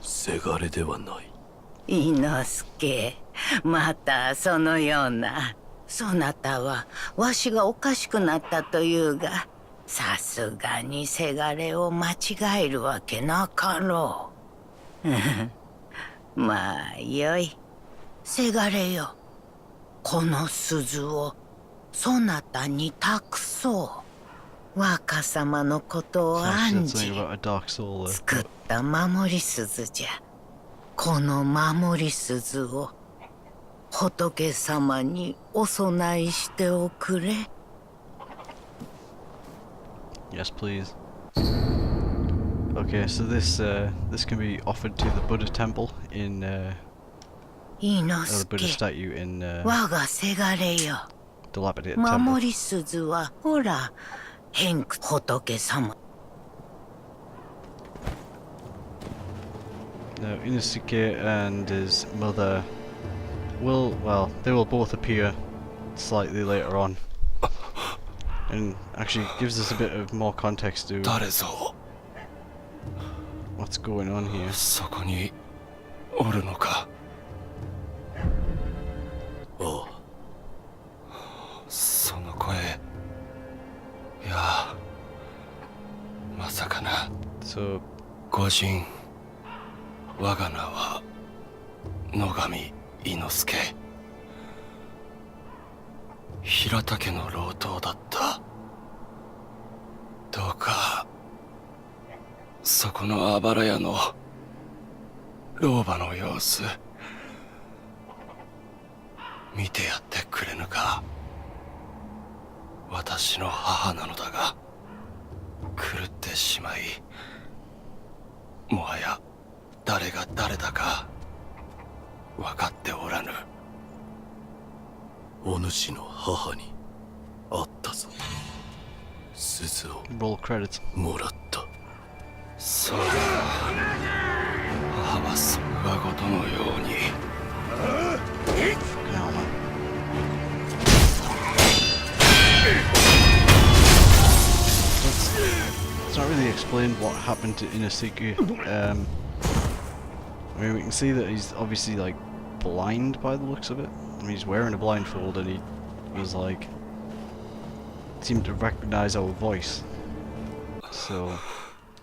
せがれではない。伊之助、またそのような。そなたはわしがおかしくなったというが、さすがにせがれを間違えるわけなかろう。まあよい。せがれよ、この鈴をそなたに託そう。若様のことを案じ作った守り鈴じゃ。この守り鈴を仏様にお供えしておくれ。Yes, please. Okay, so this can be offered to the Buddha temple in the Buddha statue in dilapidated temple. 守り鈴はほら、変仏様。Now, Inosuke and his mother they will both appear slightly later on. And actually gives us a bit of more context to what's going on here. そこにおるのか。ああ。その声。いや、まさかな。So, 御神。我が名は野上伊之助。平田家の老頭だった。どうかそこのあばら屋の老婆の様子見てやってくれぬか。私の母なのだが狂ってしまい、もはや誰が誰だか分かっておらぬ。お主の母に会ったぞ。鈴を Roll credits. もらった。そうだ。母はそ我ごとのように。Now, man. It's not really explained what happened to Inosuke. I mean, we can see that he's obviously like blind by the looks of it. I mean, he's wearing a blindfold and he was like seemed to recognize our voice. So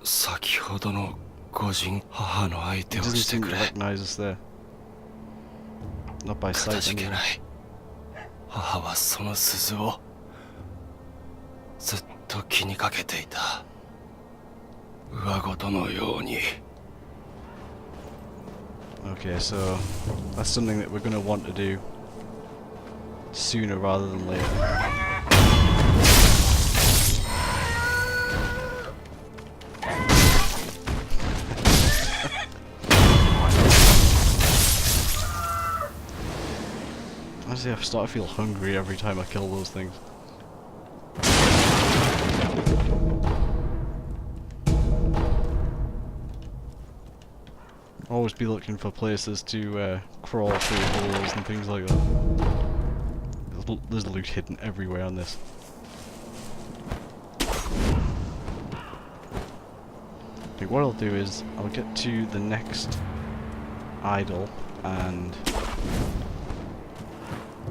先ほどの御人母の相 he 手を doesn't して seem く to れ。 recognize us there. Not by かた sight じけ anyway. ない。母はその鈴をずっと気にかけていた。上ごとのように。 Okay, so that's something that we're going to want to do sooner rather than later. Honestly, I start to feel hungry every time I kill those things. Always be looking for places to crawl through holes and things like that. There's loot hidden everywhere on this. I think what I'll do is I'll get to the next idol and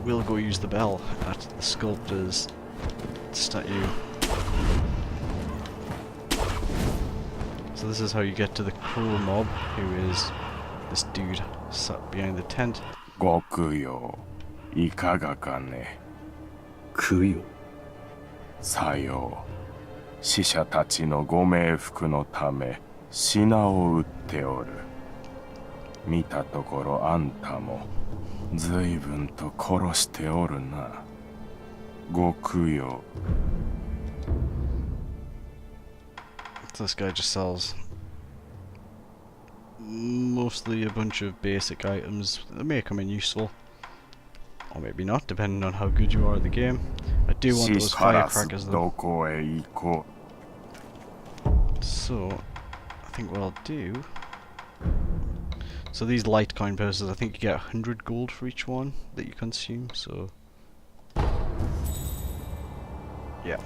we'll go use the bell at the sculptor's statue. So this is how you get to the cruel mob, who is this dude sat behind the tent. ご供養いかがかね。供養。さよう。死者たちのご冥福のため品を売っておる。見たところあんたも随分と殺しておるな。ご供養。 So this guy just sells mostly a bunch of basic items that may come in useful, or maybe not, depending on how good you are at the game. I do want those firecrackers though. So, I think what I'll do... So these light coin purses, I think you get 100 gold for each one that you consume, so... Yeah.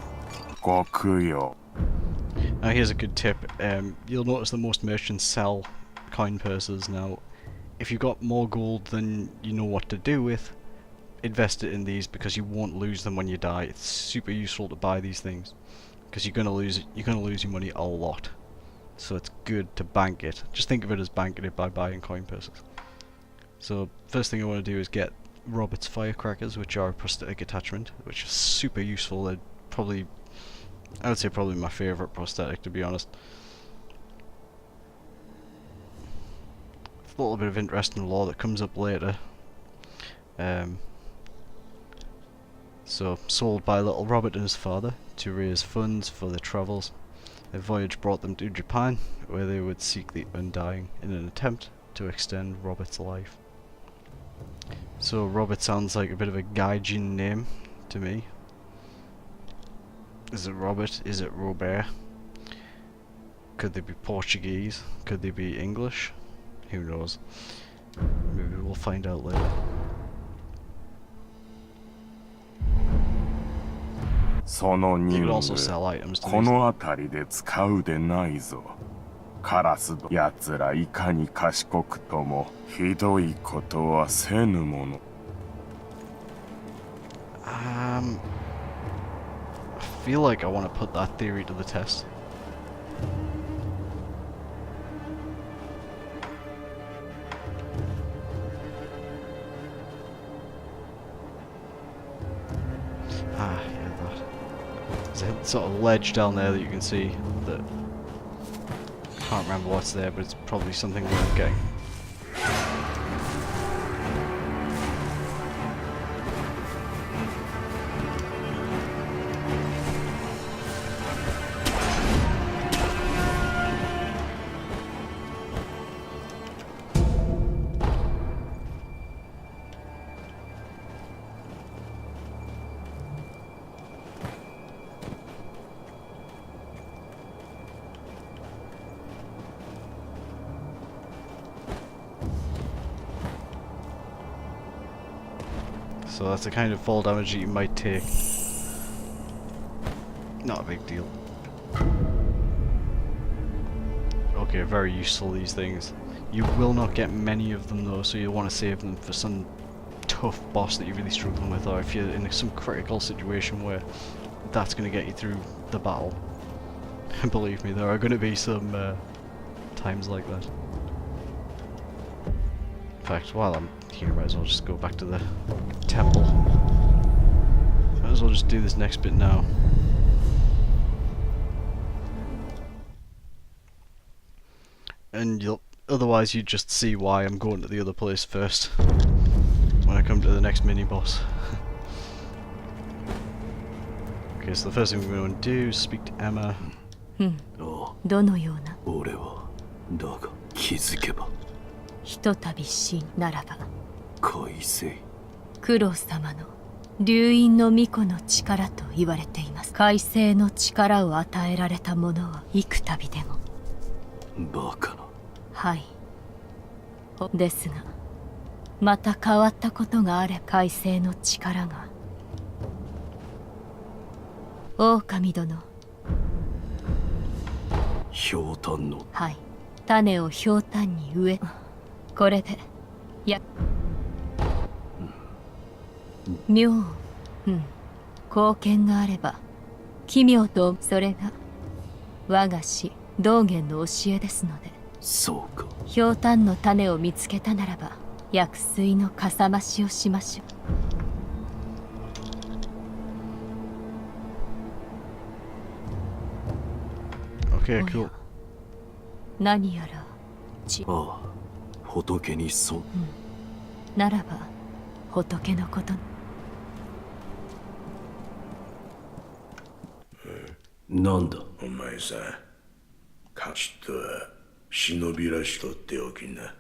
Now here's a good tip, you'll notice that most merchants sell coin purses. Now if you've got more gold than you know what to do with, invest it in these because you won't lose them when you die. It's super useful to buy these things because you're gonna lose your money a lot. So it's good to bank it. Just think of it as banking it by buying coin purses. So first thing I want to do is get Robert's firecrackers, which are a prosthetic attachment, which is super useful. They're probably, I would say probably my favourite prosthetic, to be honest. A little bit of interesting lore that comes up later. So, sold by little Robert and his father to raise funds for their travels. Their voyage brought them to Japan, where they would seek the undying in an attempt to extend Robert's life. So Robert sounds like a bit of a gaijin name to me. Is it Robert? Is it Robert? Could they be Portuguese? Could they be English? Who knows? Maybe we'll find out later. They would also sell items to these. カラスど奴らいかに賢くともひどいことはせぬもの。I feel like I want to put that theory to the test. Ah, yeah, that. There's a sort of ledge down there that you can see that I can't remember what's there, but it's probably something worth getting. So that's the kind of fall damage that you might take. Not a big deal. Okay, very useful, these things. You will not get many of them though, so you'll want to save them for some tough boss that you're really struggling with, or if you're in some critical situation where that's going to get you through the battle. And believe me, there are going to be some times like that. In fact, while I'm here, might as well just go back to the temple. Might as well just do this next bit now. And otherwise you'd just see why I'm going to the other place first when I come to the next mini boss. Okay, so the first thing we're going to do is speak to Emma. どのような俺はだが気づけばひとたび死ならば快晴九郎様の流因の巫女の力と言われています。快晴の力を与えられた者は幾度でも。バカな。はい。ですが、また変わったことがあれば快晴の力が。狼殿。ひょうたんの。はい。種をひょうたんに植え。これで、妙、貢献があれば、奇妙と、それが、我が師、道元の教えですので。そうか。ひょうたんの種を見つけたならば、薬水のかさ増しをしましょう。Okay, cool. 何やら、ああ、仏に損。ならば、仏のこと。なんだお前さん、かちっとは忍びらしとっておきな。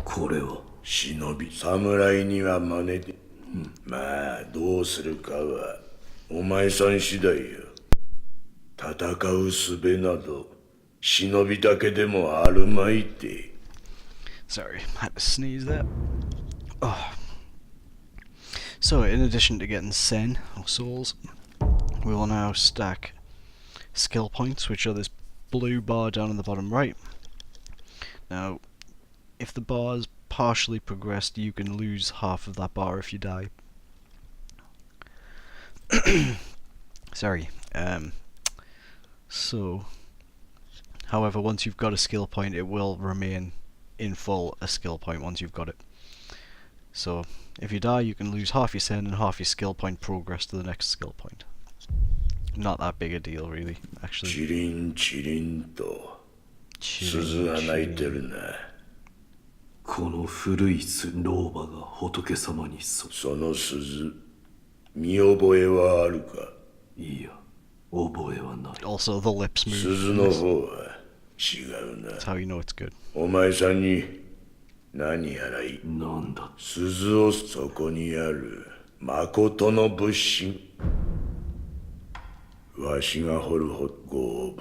これは忍び侍には真似で、まあどうするかはお前さん次第よ。戦う術など忍びだけでもあるまいって。 Sorry, had to sneeze there. Oh. So, in addition to getting Sen, or souls, we will now stack skill points, which are this blue bar down in the bottom right. Now, if the bar is partially progressed, you can lose half of that bar if you die. Sorry. So, however, once you've got a skill point, it will remain in full a skill point once you've got it. So, if you die, you can lose half your sen and half your skill point progress to the next skill point. Not that big a deal, really, actually. チリンチリンと鈴が鳴いてるな。この古い老婆が仏様にその鈴、見覚えはあるか？いや、覚えはない。Also, the lips move. 鈴の方は違うな。 That's how you know it's good. お前さんに何やらいい。なんだ。鈴をそこにある誠の仏心。わしが掘るほど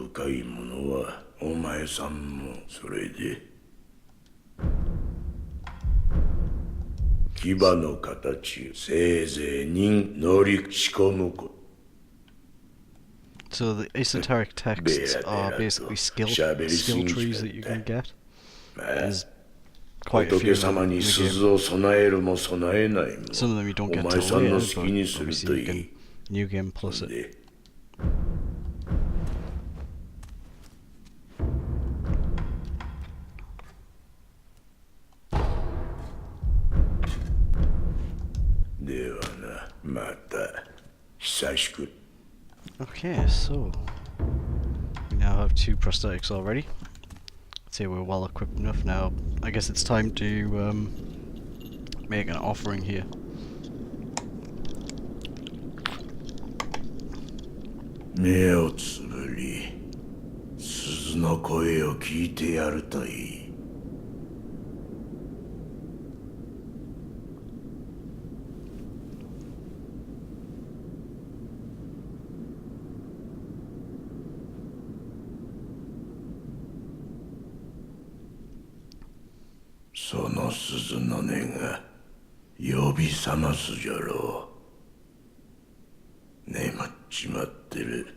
深いものはお前さんもそれで。牙の形せいぜい人乗り仕込むこと。 So the esoteric texts are basically skill trees that you can get. There's quite a few of them in the game. Some of them you don't get till later, but obviously you can new game plus it. Okay, so we now have 2 prosthetics already. I'd say we're well equipped enough now. I guess it's time to make an offering here. その鈴の音が呼び覚ますじゃろう。眠っちまってる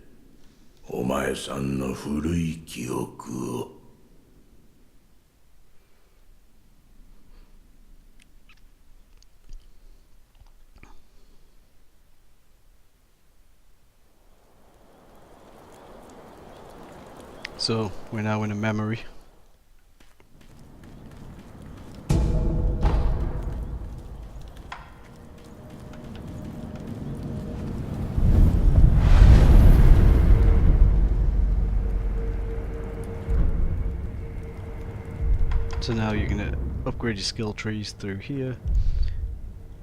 お前さんの古い記憶を。So, we're now in a memory. So now you're going to upgrade your skill trees through here.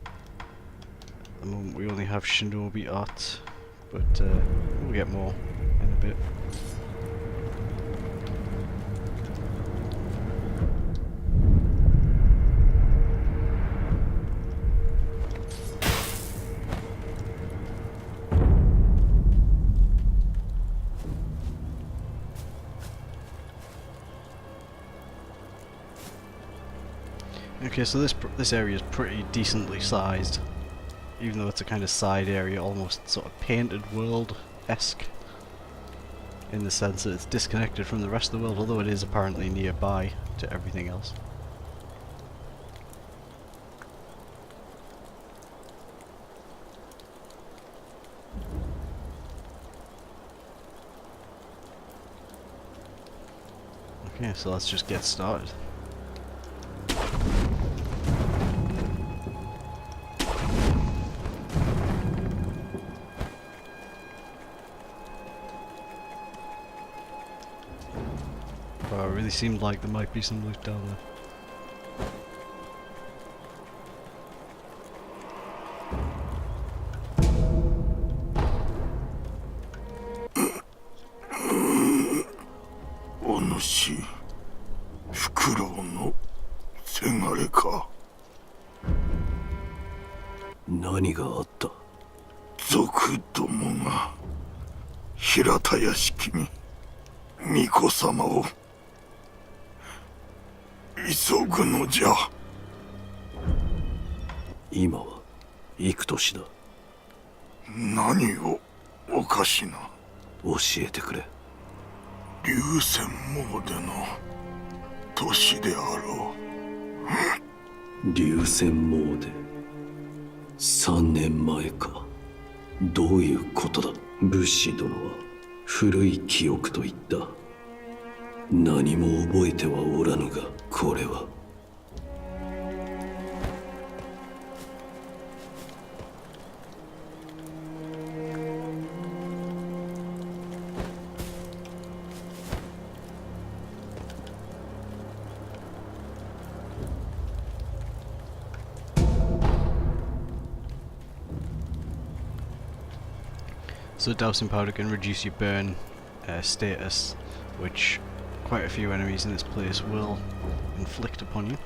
At the moment we only have Shinobi art, but we'll get more in a bit. Okay, so this area is pretty decently sized, even though it's a kind of side area, almost sort of painted world-esque, in the sense that it's disconnected from the rest of the world, although it is apparently nearby to everything else. Okay, so let's just get started. Wow, it really seemed like there might be some loot down there.武士殿は古い記憶と言った。何も覚えてはおらぬが、これは。So dousing powder can reduce your burn status, which quite a few enemies in this place will inflict upon you.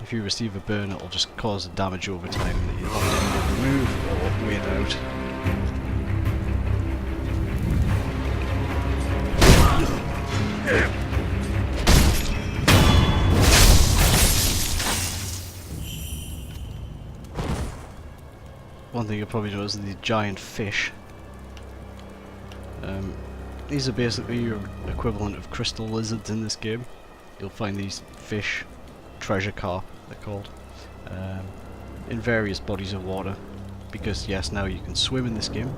If you receive a burn, it'll just cause damage over time that you'll have to remove or wait out. One thing you'll probably notice is these giant fish. These are basically your equivalent of crystal lizards in this game. You'll find these fish, treasure carp they're called, in various bodies of water, because yes, now you can swim in this game.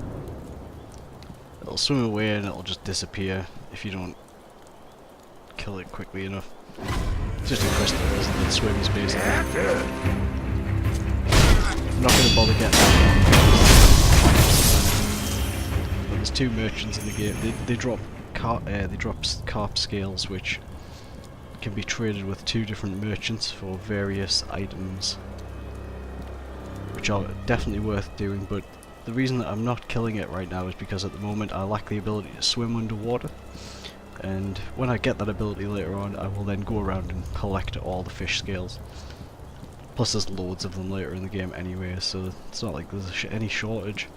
It'll swim away and it'll just disappear if you don't kill it quickly enough. It's just a crystal lizard that swims basically. I'm not going to bother getting that. But there's two merchants in the game. They drop carp scales, which can be traded with two different merchants for various items, which are definitely worth doing. But the reason that I'm not killing it right now is because at the moment I lack the ability to swim underwater. And when I get that ability later on, I will then go around and collect all the fish scales. Plus there's loads of them later in the game anyway, so it's not like there's any shortage.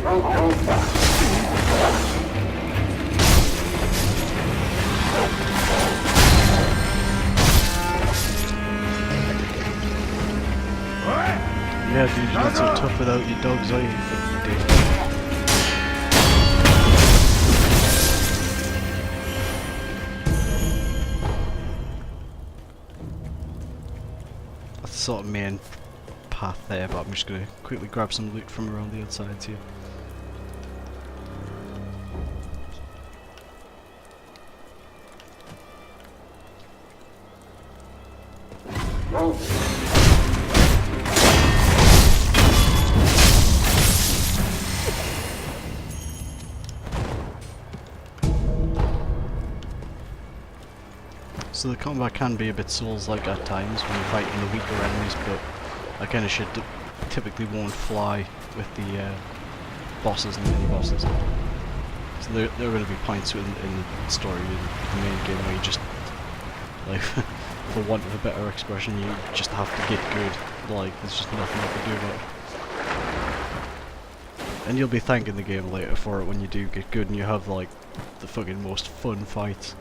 Yeah, dude, you're not so tough without your dogs, are you? Fucking dick. That's the sort of main path there, but I'm just gonna quickly grab some loot from around the outsides here. So the combat can be a bit Souls-like at times when you're fighting the weaker enemies, but that kind of shit typically won't fly with the bosses and mini-bosses. So there are going to be points in the story, in the main game, where you just, like, for want of a better expression, you just have to get good. Like, there's just nothing you can do about it. And you'll be thanking the game later for it when you do get good and you have, like, the fucking most fun fights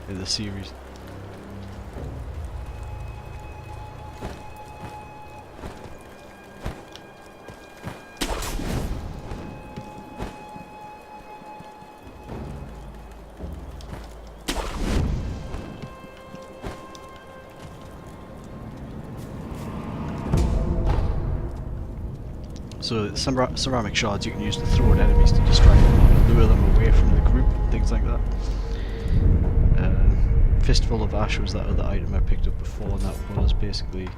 in the series. So ceramic shards you can use to throw at enemies to distract them and lure them away from the group, things like that. Fistful of Ash was that other item I picked up before, and that was basically...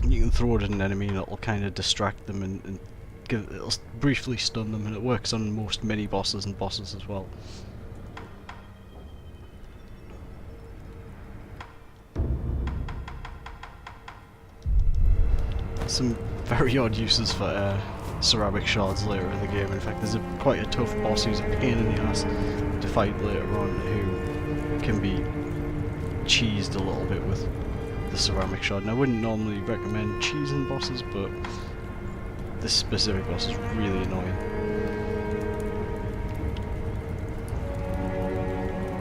you can throw it at an enemy and it'll kind of distract them and it'll briefly stun them, and it works on most mini-bosses and bosses as well. Some very odd uses for ceramic shards later in the game. In fact, there's quite a tough boss who's a pain in the ass to fight later on, who can be cheesed a little bit with the ceramic shard. And I wouldn't normally recommend cheesing bosses, but this specific boss is really annoying.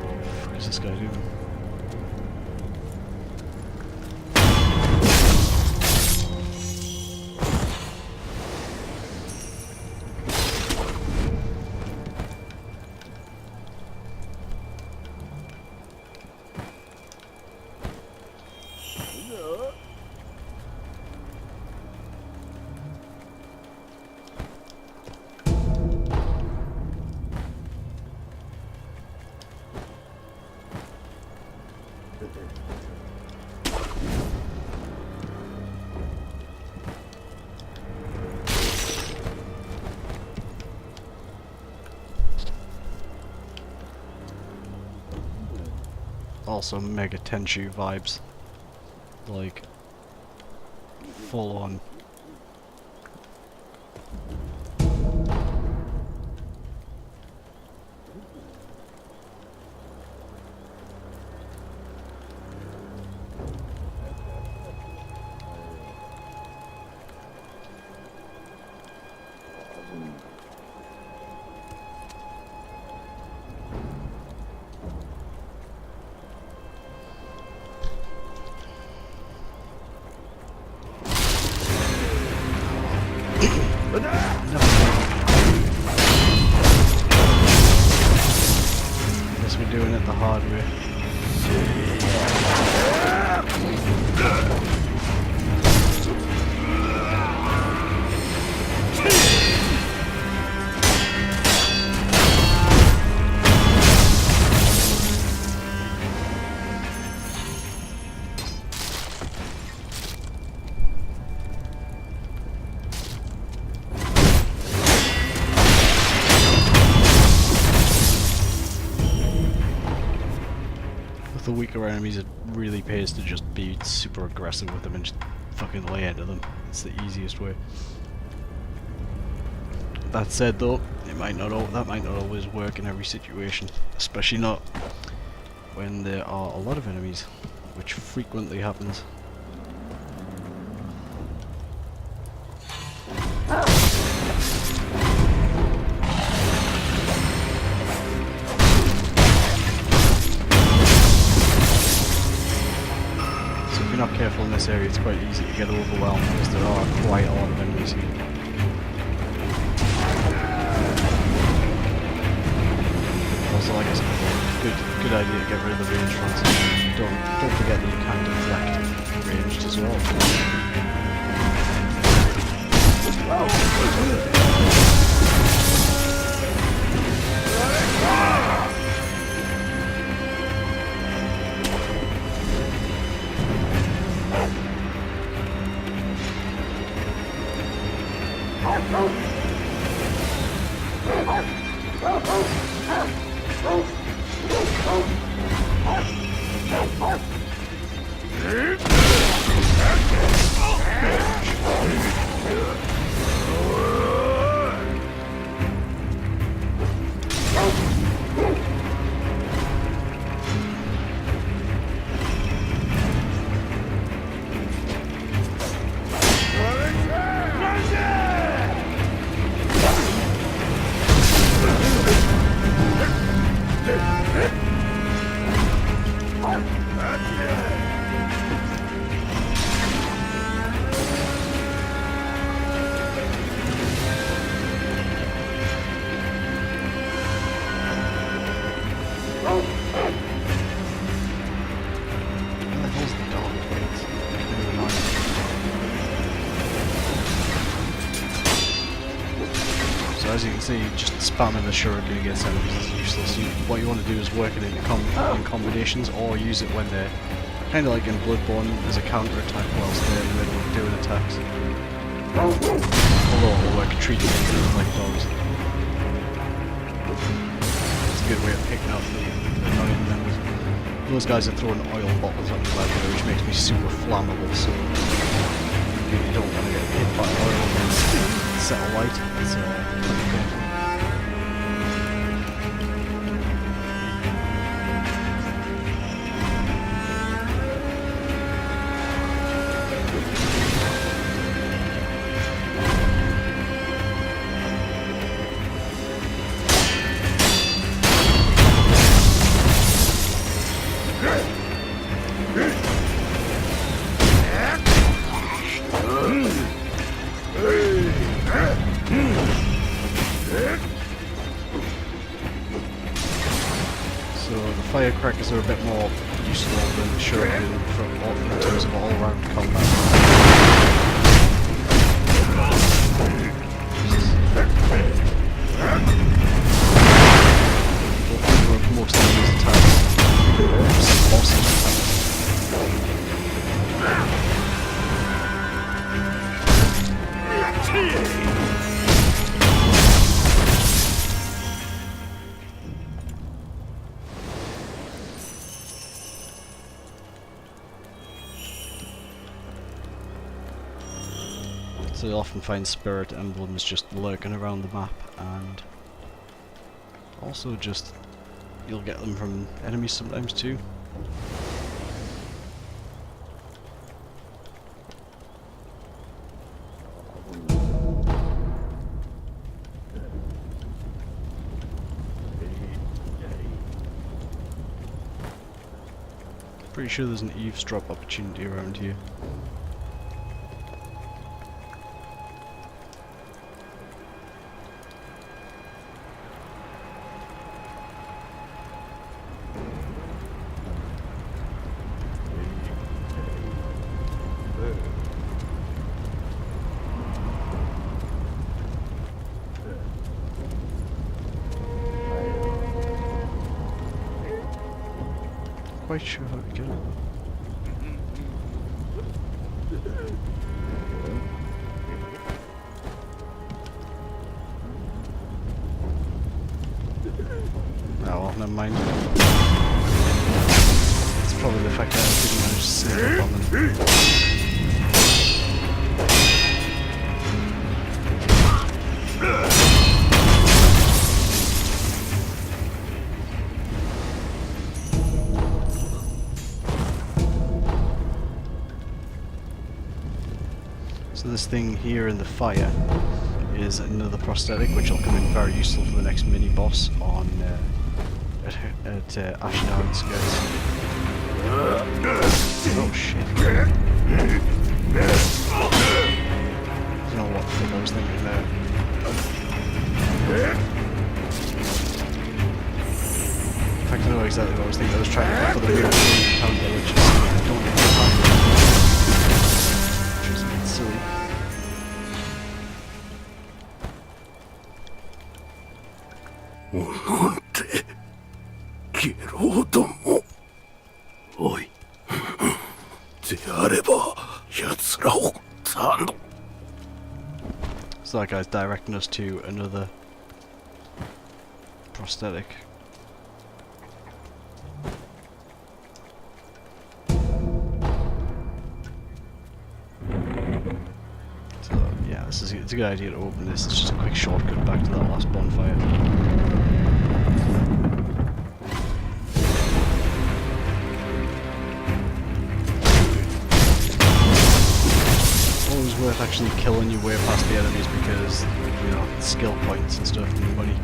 What the fuck is this guy doing? Also mega Tenchu vibes, like full on. Guess we're doing it the hard way. The weaker enemies, it really pays to just be super aggressive with them and just fucking lay into them. It's the easiest way. That said though, that might not always work in every situation, especially not when there are a lot of enemies, which frequently happens. this area, it's quite easy to get overwhelmed because there are quite a lot of enemies here. Also, like I said, good idea to get rid of the range ones. Don't forget that you can deflect ranged as well. As you can see, just spamming the shuriken against enemies is useless. What you want to do is work it in combinations, or use it when they're kind of like in Bloodborne as a counter attack whilst they're in the middle of doing attacks. Although it'll work treating them like dogs. It's a good way of picking up the annoying members. Those guys are throwing oil bottles at me by the way, which makes me super flammable, so you really don't want to get hit by oil and set alight. It's pretty painful. Firecrackers are a bit more useful than the shuriken in terms of all-round combat. Most enemies attacks. Awesome attacks. So you'll often find spirit emblems just lurking around the map, and also just you'll get them from enemies sometimes too. Pretty sure there's an eavesdrop opportunity around here. Quite sure how to get it. Oh well, never mind. It's probably the fact that I didn't manage to sneak up on them. So this thing here in the fire is another prosthetic which will come in very useful for the next mini boss on at Ashenard Skies. Oh shit. You know what I was thinking there. In fact, I know exactly what I was thinking. I was trying to go for the move counter, which I don't think I which is a bit silly.おい。であれば、奴らを頼む。 So that guy's directing us to another prosthetic. So yeah, it's a good idea to open this. It's just a quick shortcut back to that last bonfire. Always worth actually killing your way past the enemies because, you know, skill points and stuff and money.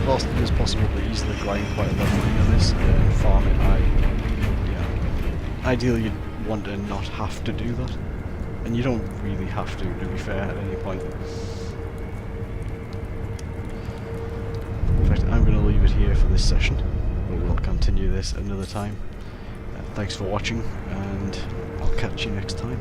Whilst it is possible to easily grind quite a lot of money on this and farm it, ideally you'd want to not have to do that. And you don't really have to be fair, at any point. In fact, I'm going to leave it here for this session. We'll continue this another time. Thanks for watching, and I'll catch you next time.